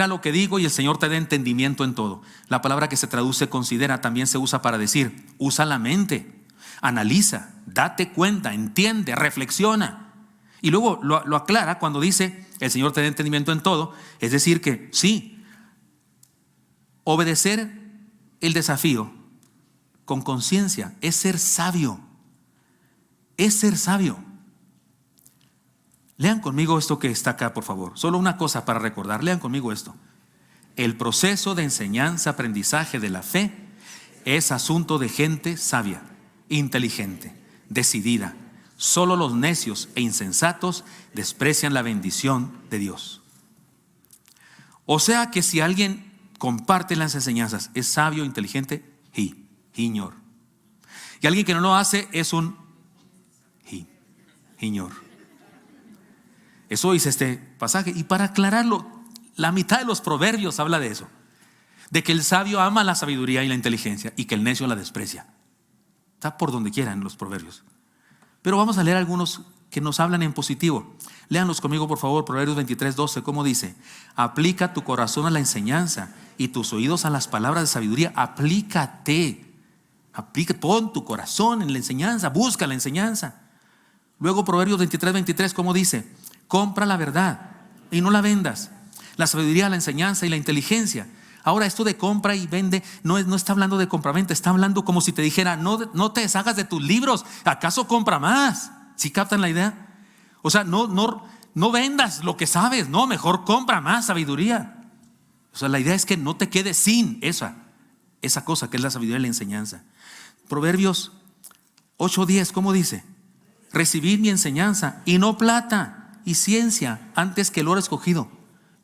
lo que digo y el Señor te dé entendimiento en todo. La palabra que se traduce considera también se usa para decir: usa la mente, analiza, date cuenta, entiende, reflexiona. Y luego lo aclara cuando dice: el Señor te dé entendimiento en todo. Es decir que sí, obedecer el desafío con conciencia es ser sabio. Es ser sabio. Lean conmigo esto que está acá, por favor. Solo una cosa para recordar. Lean conmigo esto. El proceso de enseñanza, aprendizaje de la fe es asunto de gente sabia, inteligente, decidida. Solo los necios e insensatos desprecian la bendición de Dios. O sea que si alguien comparte las enseñanzas, es sabio, inteligente, Señor. Y alguien que no lo hace es un Señor. Eso dice este pasaje. Y para aclararlo, la mitad de los proverbios habla de eso. De que el sabio ama la sabiduría y la inteligencia y que el necio la desprecia. Está por donde quiera en los proverbios. Pero vamos a leer algunos que nos hablan en positivo. Léanlos conmigo, por favor. Proverbios 23:12, ¿cómo dice? Aplica tu corazón a la enseñanza y tus oídos a las palabras de sabiduría. Aplícate. Pon tu corazón en la enseñanza. Busca la enseñanza. Luego Proverbios 23:23, ¿cómo dice? Compra la verdad y no la vendas. La sabiduría, la enseñanza y la inteligencia. Ahora, esto de compra y vende no está hablando de compra-venta. Está hablando como si te dijera: no te deshagas de tus libros. ¿Acaso compra más? ¿Sí captan la idea? O sea, no vendas lo que sabes. No, mejor compra más sabiduría. O sea, la idea es que no te quedes sin esa cosa que es la sabiduría y la enseñanza. Proverbios 8:10, ¿cómo dice? Recibid mi enseñanza y no plata y ciencia antes que el oro escogido.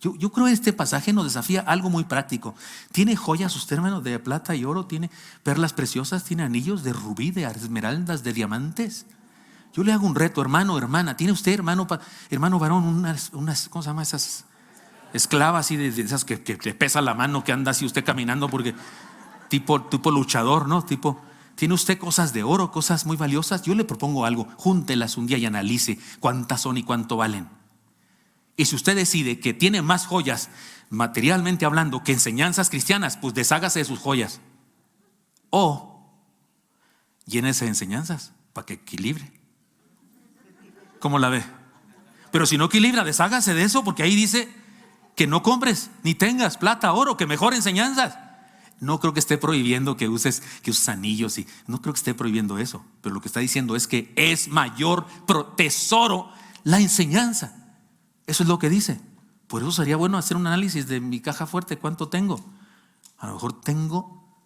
Yo creo que este pasaje nos desafía algo muy práctico. ¿Tiene joyas usted, hermano, de plata y oro? ¿Tiene perlas preciosas? ¿Tiene anillos de rubí, de esmeraldas, de diamantes? Yo le hago un reto, hermano, hermana. ¿Tiene usted, hermano varón, unas ¿cómo se llama? Esas esclavas así de esas que pesa la mano, que anda así usted caminando porque tipo luchador, ¿no? ¿Tiene usted cosas de oro, cosas muy valiosas? Yo le propongo algo: júntelas un día y analice cuántas son y cuánto valen. Y si usted decide que tiene más joyas, materialmente hablando, que enseñanzas cristianas, pues deshágase de sus joyas. O llénese de enseñanzas para que equilibre. ¿Cómo la ve? Pero si no equilibra, deshágase de eso, porque ahí dice que no compres ni tengas plata, oro, que mejor enseñanzas. No creo que esté prohibiendo que uses anillos, y no creo que esté prohibiendo eso. Pero lo que está diciendo es que es mayor tesoro la enseñanza. Eso es lo que dice. Por eso sería bueno hacer un análisis de mi caja fuerte. ¿Cuánto tengo? A lo mejor tengo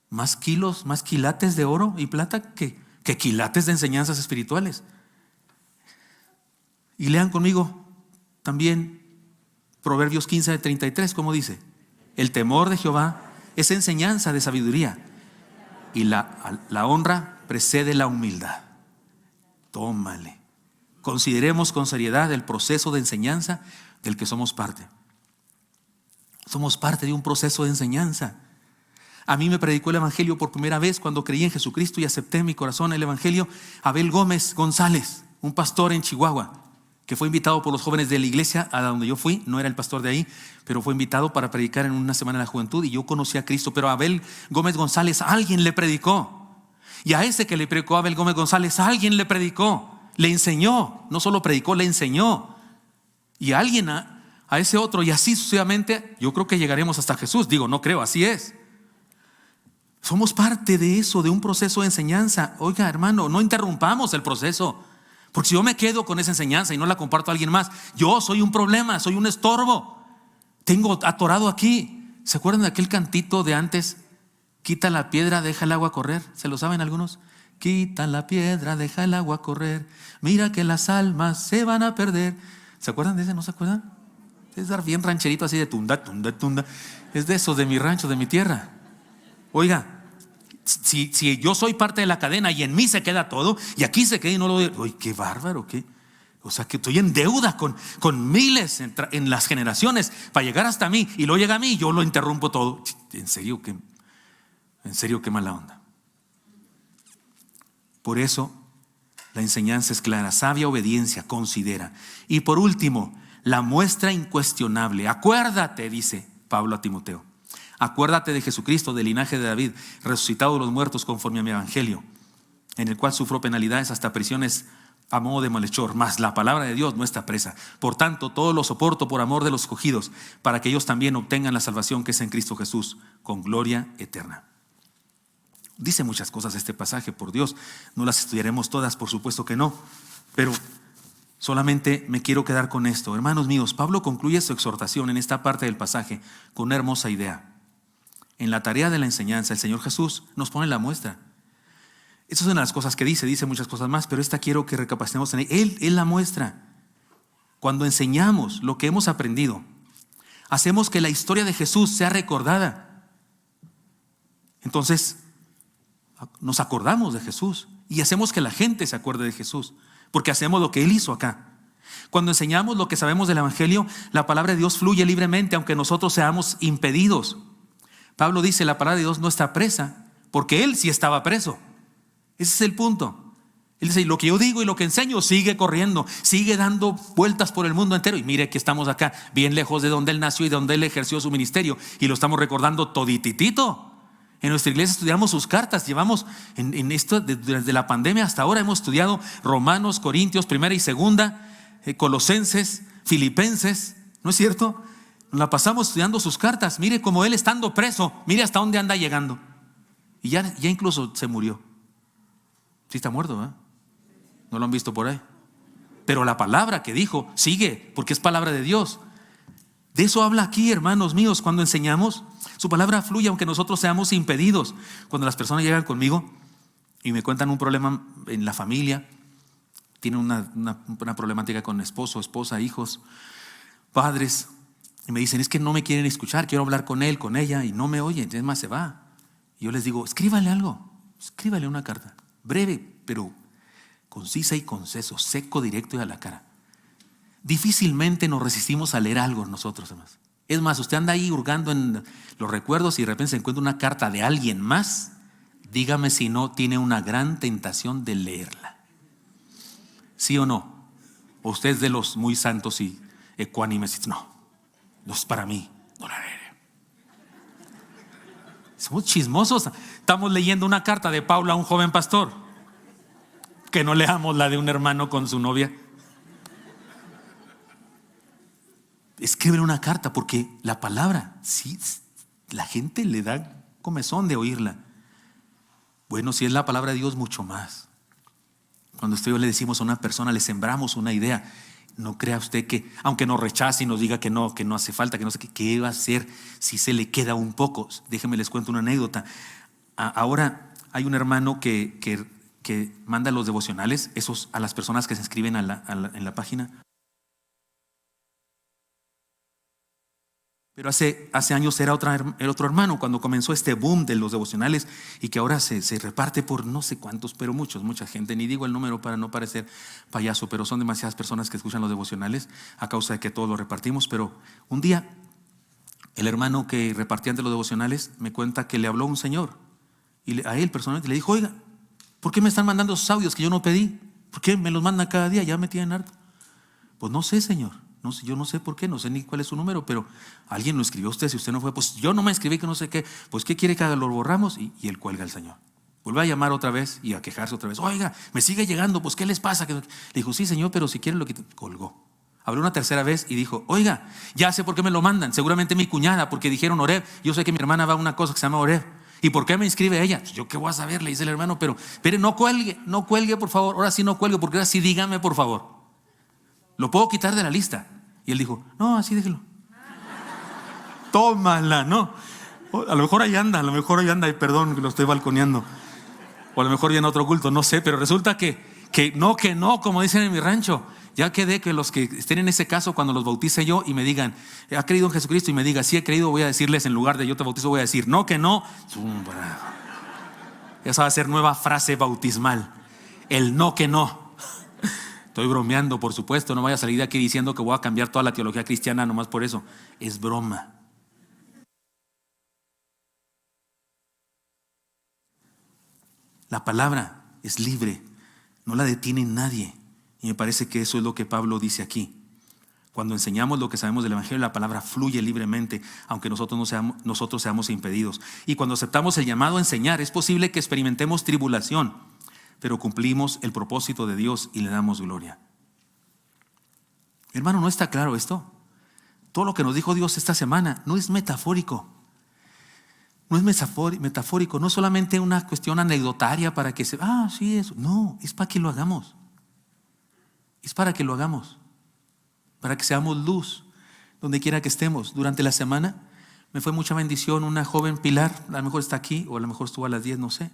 más kilos, más quilates de oro y plata que quilates de enseñanzas espirituales. Y lean conmigo también Proverbios 15:33, ¿cómo dice? El temor de Jehová es enseñanza de sabiduría y la honra precede la humildad. Tómale. Consideremos con seriedad el proceso de enseñanza del que somos parte. Somos parte de un proceso de enseñanza. A mí me predicó el evangelio por primera vez cuando creí en Jesucristo y acepté en mi corazón el evangelio Abel Gómez González, un pastor en Chihuahua, que fue invitado por los jóvenes de la iglesia a donde yo fui. No era el pastor de ahí, pero fue invitado para predicar en una semana de la juventud, y yo conocí a Cristo. Pero a Abel Gómez González alguien le predicó, y a ese que le predicó a Abel Gómez González alguien le predicó, le enseñó. No solo predicó, le enseñó. Y alguien a ese otro, y así sucesivamente. Yo creo que llegaremos hasta Jesús. Digo, no creo, así es. Somos parte de eso, de un proceso de enseñanza. Oiga, hermano, no interrumpamos el proceso. Porque si yo me quedo con esa enseñanza y no la comparto a alguien más, yo soy un problema, soy un estorbo. Tengo atorado aquí. ¿Se acuerdan de aquel cantito de antes? Quita la piedra, deja el agua correr. ¿Se lo saben algunos? Quita la piedra, deja el agua correr. Mira que las almas se van a perder. ¿Se acuerdan de ese? ¿No se acuerdan? Es dar bien rancherito así de tunda, tunda, tunda. Es de esos de mi rancho, de mi tierra. Oiga, Si yo soy parte de la cadena y en mí se queda todo, y aquí se queda y no lo doy, uy, qué bárbaro, ¿qué? O sea, que estoy en deuda con miles en las generaciones para llegar hasta mí, y luego llega a mí y yo lo interrumpo todo. En serio, qué mala onda. Por eso la enseñanza es clara: sabia obediencia, considera. Y por último, la muestra incuestionable. Acuérdate, dice Pablo a Timoteo, acuérdate de Jesucristo, del linaje de David, resucitado de los muertos conforme a mi evangelio, en el cual sufro penalidades hasta prisiones a modo de malhechor, mas la palabra de Dios no está presa. Por tanto, todo lo soporto por amor de los escogidos, para que ellos también obtengan la salvación que es en Cristo Jesús, con gloria eterna. Dice muchas cosas este pasaje, por Dios. No las estudiaremos todas, por supuesto que no, pero solamente me quiero quedar con esto. Hermanos míos, Pablo concluye su exhortación en esta parte del pasaje con una hermosa idea. En la tarea de la enseñanza, el Señor Jesús nos pone la muestra. Estas son las cosas que dice muchas cosas más, pero esta quiero que recapacitemos en ella. Él es la muestra. Cuando enseñamos lo que hemos aprendido, hacemos que la historia de Jesús sea recordada. Entonces, nos acordamos de Jesús y hacemos que la gente se acuerde de Jesús, porque hacemos lo que Él hizo acá. Cuando enseñamos lo que sabemos del evangelio, la palabra de Dios fluye libremente, aunque nosotros seamos impedidos. Pablo dice: la palabra de Dios no está presa, porque Él sí estaba preso. Ese es el punto. Él dice: lo que yo digo y lo que enseño sigue corriendo, sigue dando vueltas por el mundo entero. Y mire que estamos acá, bien lejos de donde Él nació y de donde Él ejerció su ministerio, y lo estamos recordando todititito. En nuestra iglesia estudiamos sus cartas. Llevamos en esto desde la pandemia hasta ahora. Hemos estudiado Romanos, Corintios, primera y segunda, Colosenses, Filipenses. ¿No es cierto? Nos la pasamos estudiando sus cartas. Mire cómo Él, estando preso, mire hasta dónde anda llegando. Y ya incluso se murió. Sí está muerto, ¿verdad? ¿No lo han visto por ahí? Pero la palabra que dijo sigue, porque es palabra de Dios. De eso habla aquí, hermanos míos. Cuando enseñamos, su palabra fluye aunque nosotros seamos impedidos. Cuando las personas llegan conmigo y me cuentan un problema en la familia, tienen una problemática con esposo, esposa, hijos, padres, y me dicen: es que no me quieren escuchar, quiero hablar con él, con ella, y no me oyen, es más, se va. Y yo les digo: escríbale algo, escríbale una carta, breve, pero concisa y conciso, seco, directo y a la cara. Difícilmente nos resistimos a leer algo nosotros, además. Es más, usted anda ahí hurgando en los recuerdos y de repente se encuentra una carta de alguien más. Dígame si no tiene una gran tentación de leerla. ¿Sí o no? ¿O usted es de los muy santos y ecuánimes? No es para mí, no la leeré. Somos chismosos. Estamos leyendo una carta de Pablo a un joven pastor. Que no leamos la de un hermano con su novia. Escríbele una carta, porque la palabra, sí, la gente le da comezón de oírla. Bueno, si es la palabra de Dios, mucho más. Cuando usted y yo le decimos a una persona, le sembramos una idea, no crea usted que, aunque nos rechace y nos diga que no hace falta, que no sé qué va a hacer si se le queda un poco. Déjenme les cuento una anécdota. Ahora hay un hermano que manda los devocionales, esos a las personas que se inscriben en la página. Pero hace años era otro hermano cuando comenzó este boom de los devocionales, y que ahora se reparte por no sé cuántos, pero mucha gente. Ni digo el número para no parecer payaso, pero son demasiadas personas que escuchan los devocionales a causa de que todos los repartimos. Pero un día el hermano que repartía ante los devocionales me cuenta que le habló un señor, y a él personalmente le dijo: oiga, ¿por qué me están mandando esos audios que yo no pedí? ¿Por qué me los mandan cada día? Ya me tienen harto. Pues no sé, señor. No sé, yo no sé por qué, no sé ni cuál es su número, pero alguien lo escribió a usted. Si usted no fue, pues yo no me escribí, que no sé qué. Pues ¿qué quiere que haga? Lo borramos, y él cuelga al señor. Vuelve a llamar otra vez y a quejarse otra vez. Oiga, me sigue llegando, pues ¿qué les pasa? Le dijo: sí, señor, pero si quiere lo quito. Colgó. Habló una tercera vez y dijo: oiga, ya sé por qué me lo mandan. Seguramente mi cuñada, porque dijeron Oreb. Yo sé que mi hermana va a una cosa que se llama Oreb. ¿Y por qué me inscribe ella? Pues yo qué voy a saber, le dice el hermano. Pero no cuelgue, por favor. Ahora sí no cuelgue, porque ahora sí dígame, por favor. ¿Lo puedo quitar de la lista? Y él dijo: no, así déjelo. Tómala, ¿no? A lo mejor ahí anda, y perdón que lo estoy balconeando. O a lo mejor ya en otro culto, no sé. Pero resulta que no, como dicen en mi rancho. Ya quedé que los que estén en ese caso, cuando los bautice yo y me digan: ¿ha creído en Jesucristo? Y me diga: sí he creído, voy a decirles, en lugar de yo te bautizo, voy a decir: no, que no. Esa va a ser nueva frase bautismal. El no que no. Estoy bromeando, por supuesto. No voy a salir de aquí diciendo que voy a cambiar toda la teología cristiana nomás por eso. Es broma. La palabra es libre, no la detiene nadie. Y me parece que eso es lo que Pablo dice aquí. Cuando enseñamos lo que sabemos del Evangelio, la palabra fluye libremente, aunque nosotros seamos impedidos. Y cuando aceptamos el llamado a enseñar, es posible que experimentemos tribulación, pero cumplimos el propósito de Dios y le damos gloria. Hermano, ¿no está claro esto? Todo lo que nos dijo Dios esta semana no es metafórico. No es metafórico, no es solamente una cuestión anecdotaria para que sí, eso. No, es para que lo hagamos. Es para que lo hagamos. Para que seamos luz donde quiera que estemos. Durante la semana me fue mucha bendición una joven Pilar, a lo mejor está aquí o a lo mejor estuvo a las 10, no sé.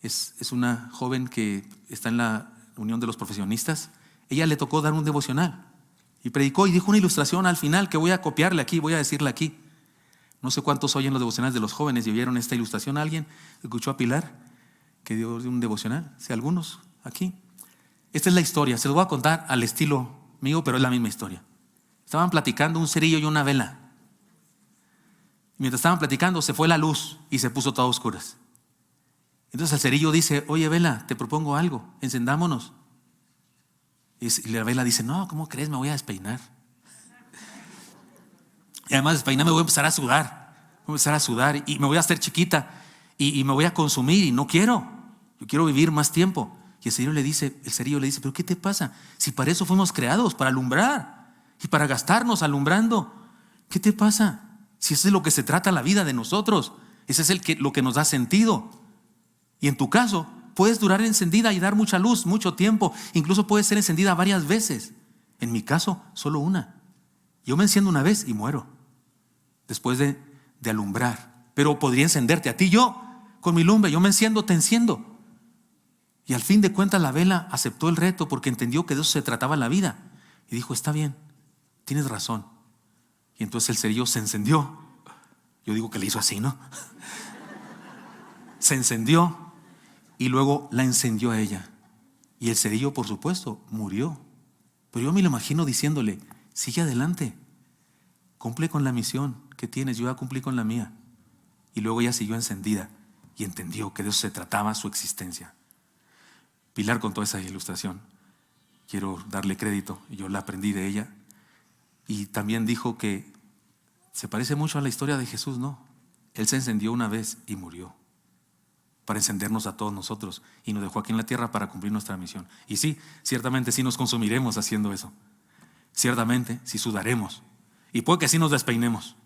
Es una joven que está en la Unión de los Profesionistas. Ella le tocó dar un devocional y predicó y dijo una ilustración al final que voy a copiarle aquí, voy a decirle aquí. No sé cuántos oyen los devocionales de los jóvenes y oyeron esta ilustración. ¿Alguien escuchó a Pilar que dio un devocional? Sí, algunos aquí. Esta es la historia, se los voy a contar al estilo mío, pero es la misma historia. Estaban platicando un cerillo y una vela. Mientras estaban platicando se fue la luz y se puso todo a oscuras. Entonces el cerillo dice: oye, vela, te propongo algo, encendámonos. Y la vela dice: no, ¿cómo crees? Me voy a despeinar. Y además despeinarme voy a empezar a sudar. Y me voy a hacer chiquita y me voy a consumir y no quiero. Yo quiero vivir más tiempo. Y el cerillo le dice: ¿pero qué te pasa? Si para eso fuimos creados, para alumbrar y para gastarnos alumbrando. ¿Qué te pasa? Si eso es lo que se trata la vida de nosotros. Ese es lo que nos da sentido. Y en tu caso, puedes durar encendida y dar mucha luz, mucho tiempo. Incluso puedes ser encendida varias veces. En mi caso, solo una. Yo me enciendo una vez y muero. Después de alumbrar. Pero podría encenderte a ti. Yo, con mi lumbre, yo me enciendo, te enciendo. Y al fin de cuentas la vela aceptó el reto porque entendió que de eso se trataba la vida. Y dijo: está bien, tienes razón. Y entonces el cerillo se encendió. Yo digo que le hizo así, ¿no? Se encendió y luego la encendió a ella. Y el cerillo, por supuesto, murió. Pero yo me lo imagino diciéndole: sigue adelante, cumple con la misión que tienes, yo ya cumplí con la mía. Y luego ella siguió encendida y entendió que de eso se trataba su existencia. Pilar contó esa ilustración. Quiero darle crédito, yo la aprendí de ella. Y también dijo que se parece mucho a la historia de Jesús, ¿no? Él se encendió una vez y murió para encendernos a todos nosotros y nos dejó aquí en la tierra para cumplir nuestra misión. Y sí, ciertamente sí nos consumiremos haciendo eso. Ciertamente sí sudaremos y puede que sí nos despeinemos.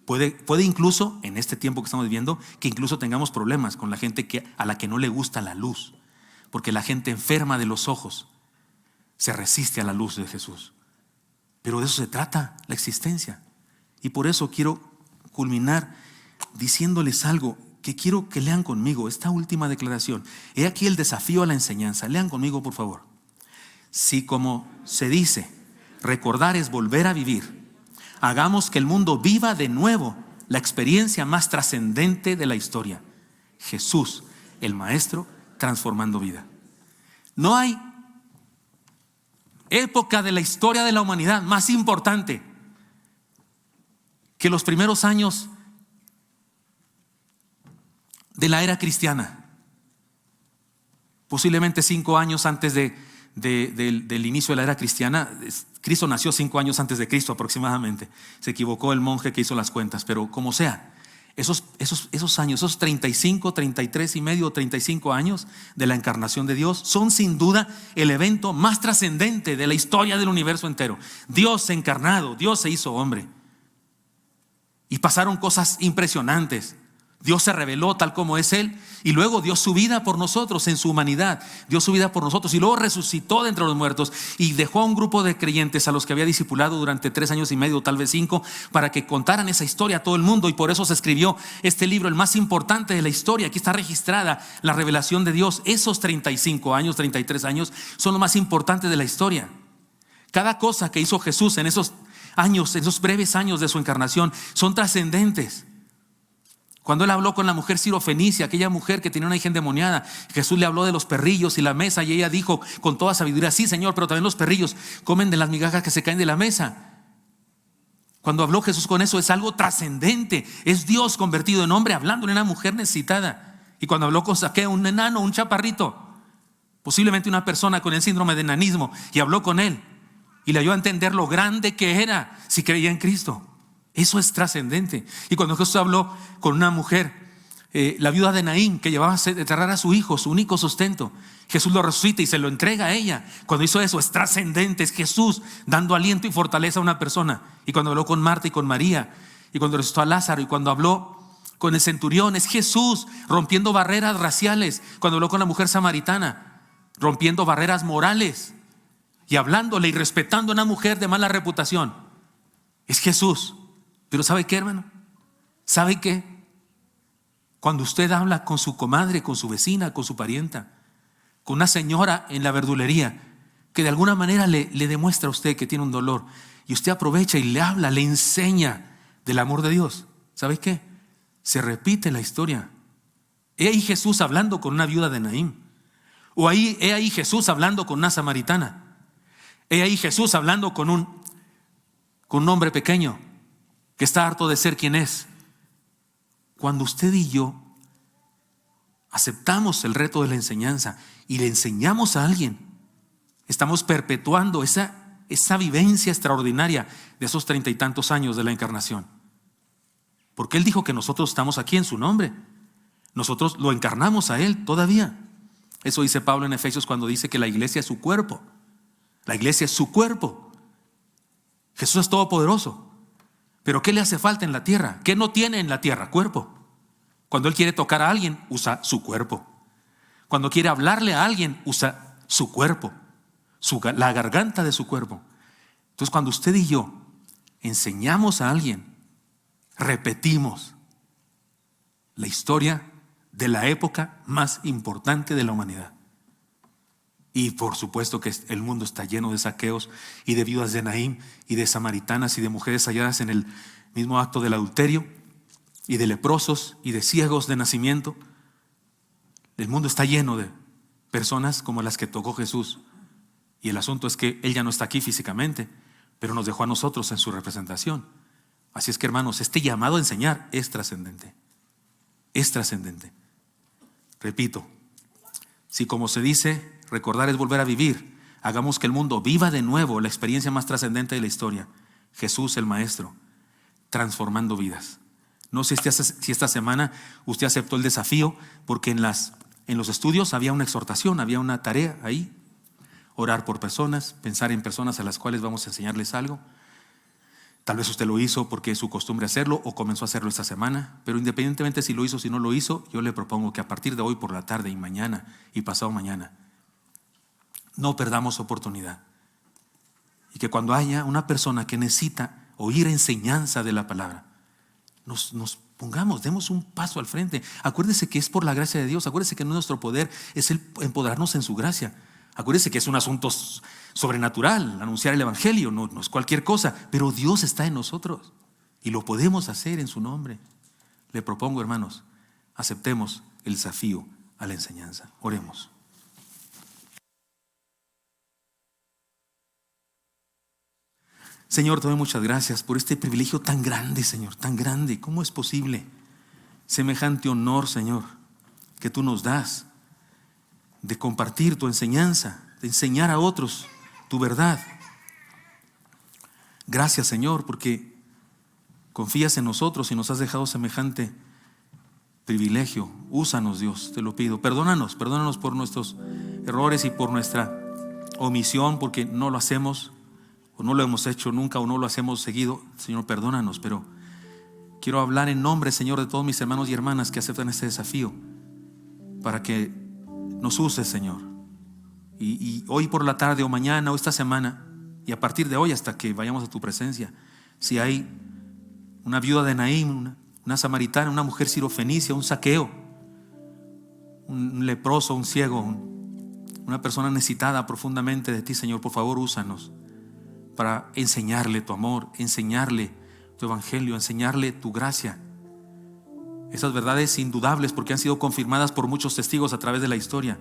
Puede incluso, en este tiempo que estamos viviendo, que incluso tengamos problemas con la gente a la que no le gusta la luz, porque la gente enferma de los ojos se resiste a la luz de Jesús. Pero de eso se trata la existencia. Y por eso quiero culminar diciéndoles algo que quiero que lean conmigo, esta última declaración. He aquí el desafío a la enseñanza. Lean conmigo, por favor. Si, como se dice, recordar es volver a vivir, hagamos que el mundo viva de nuevo la experiencia más trascendente de la historia: Jesús, el Maestro, transformando vida. No hay época de la historia de la humanidad más importante que los primeros años de la era cristiana. Posiblemente 5 años antes del inicio de la era cristiana. Cristo nació 5 años antes de Cristo aproximadamente. Se equivocó el monje que hizo las cuentas, pero como sea, esos años, esos 35, 33 y medio, 35 años de la encarnación de Dios son sin duda el evento más trascendente de la historia del universo entero. Dios encarnado, Dios se hizo hombre y pasaron cosas impresionantes. Dios se reveló tal como es Él y luego dio su vida por nosotros en su humanidad, dio su vida por nosotros y luego resucitó de entre los muertos y dejó a un grupo de creyentes a los que había discipulado durante 3 años y medio, tal vez 5, para que contaran esa historia a todo el mundo. Y por eso se escribió este libro, el más importante de la historia. Aquí está registrada la revelación de Dios. Esos 35 años, 33 años son lo más importante de la historia. Cada cosa que hizo Jesús en esos años, en esos breves años de su encarnación, son trascendentes. Cuando él habló con la mujer sirofenicia, aquella mujer que tenía una hija endemoniada, Jesús le habló de los perrillos y la mesa, y ella dijo con toda sabiduría: sí, Señor, pero también los perrillos comen de las migajas que se caen de la mesa. Cuando habló Jesús con eso, es algo trascendente. Es Dios convertido en hombre hablando en una mujer necesitada. Y cuando habló con Zaqueo, un enano, un chaparrito, posiblemente una persona con el síndrome de enanismo, y habló con él y le ayudó a entender lo grande que era si creía en Cristo. Eso es trascendente. Y cuando Jesús habló con una mujer, la viuda de Naín, que llevaba a enterrar a su hijo, su único sustento, Jesús lo resucita y se lo entrega a ella. Cuando hizo eso, es trascendente. Es Jesús dando aliento y fortaleza a una persona. Y cuando habló con Marta y con María, y cuando resucitó a Lázaro, y cuando habló con el centurión, es Jesús rompiendo barreras raciales. Cuando habló con la mujer samaritana, rompiendo barreras morales y hablándole y respetando a una mujer de mala reputación, es Jesús. Pero ¿sabe qué, hermano? ¿Sabe qué? Cuando usted habla con su comadre, con su vecina, con su parienta, con una señora en la verdulería, que de alguna manera le demuestra a usted que tiene un dolor, y usted aprovecha y le habla, le enseña del amor de Dios, ¿sabe qué? Se repite la historia. He ahí Jesús hablando con una viuda de Naín. O he ahí Jesús hablando con una samaritana. He ahí Jesús hablando con un hombre pequeño que está harto de ser quien es. Cuando usted y yo aceptamos el reto de la enseñanza y le enseñamos a alguien, estamos perpetuando esa vivencia extraordinaria de esos 30 y tantos años de la encarnación. Porque Él dijo que nosotros estamos aquí en su nombre. Nosotros lo encarnamos a Él todavía. Eso dice Pablo en Efesios cuando dice que la iglesia es su cuerpo. La iglesia es su cuerpo. Jesús es todopoderoso. Pero ¿qué le hace falta en la tierra? ¿Qué no tiene en la tierra? Cuerpo. Cuando Él quiere tocar a alguien, usa su cuerpo. Cuando quiere hablarle a alguien, usa su cuerpo, la garganta de su cuerpo. Entonces, cuando usted y yo enseñamos a alguien, repetimos la historia de la época más importante de la humanidad. Y por supuesto que el mundo está lleno de saqueos y de viudas de Naín y de samaritanas y de mujeres halladas en el mismo acto del adulterio y de leprosos y de ciegos de nacimiento. El mundo está lleno de personas como las que tocó Jesús. Y el asunto es que Él ya no está aquí físicamente, pero nos dejó a nosotros en su representación. Así es que, hermanos, este llamado a enseñar es trascendente. Es trascendente. Repito, si como se dice, recordar es volver a vivir, hagamos que el mundo viva de nuevo la experiencia más trascendente de la historia. Jesús el Maestro, transformando vidas. No sé si esta semana usted aceptó el desafío, porque en los estudios había una exhortación, había una tarea ahí. Orar por personas, pensar en personas a las cuales vamos a enseñarles algo. Tal vez usted lo hizo porque es su costumbre hacerlo o comenzó a hacerlo esta semana, pero independientemente si lo hizo o si no lo hizo, yo le propongo que a partir de hoy por la tarde y mañana y pasado mañana, no perdamos oportunidad. Y que cuando haya una persona que necesita oír enseñanza de la palabra, nos pongamos, demos un paso al frente. Acuérdese que es por la gracia de Dios, acuérdese que no es nuestro poder, es el empoderarnos en su gracia. Acuérdese que es un asunto sobrenatural, anunciar el evangelio, no es cualquier cosa, pero Dios está en nosotros y lo podemos hacer en su nombre. Le propongo, hermanos, aceptemos el desafío a la enseñanza. Oremos. Señor, te doy muchas gracias por este privilegio tan grande, Señor, tan grande. ¿Cómo es posible semejante honor, Señor, que tú nos das de compartir tu enseñanza, de enseñar a otros tu verdad? Gracias, Señor, porque confías en nosotros y nos has dejado semejante privilegio. Úsanos, Dios, te lo pido. Perdónanos por nuestros errores y por nuestra omisión, porque no lo hacemos o no lo hemos hecho nunca o no lo hacemos seguido. Señor, perdónanos, pero quiero hablar en nombre, Señor, de todos mis hermanos y hermanas que aceptan este desafío, para que nos uses, Señor. Y hoy por la tarde o mañana o esta semana, y a partir de hoy hasta que vayamos a tu presencia, si hay una viuda de Naín, una samaritana, una mujer sirofenicia, un saqueo, un leproso, un ciego, una persona necesitada profundamente de ti, Señor, por favor, úsanos para enseñarle tu amor, enseñarle tu evangelio, enseñarle tu gracia, Esas verdades indudables porque han sido confirmadas por muchos testigos a través de la historia.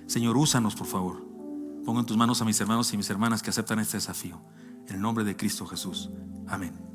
Señor, úsanos, por favor. Pongo en tus manos a mis hermanos y mis hermanas que aceptan este desafío. En el nombre de Cristo Jesús. Amén.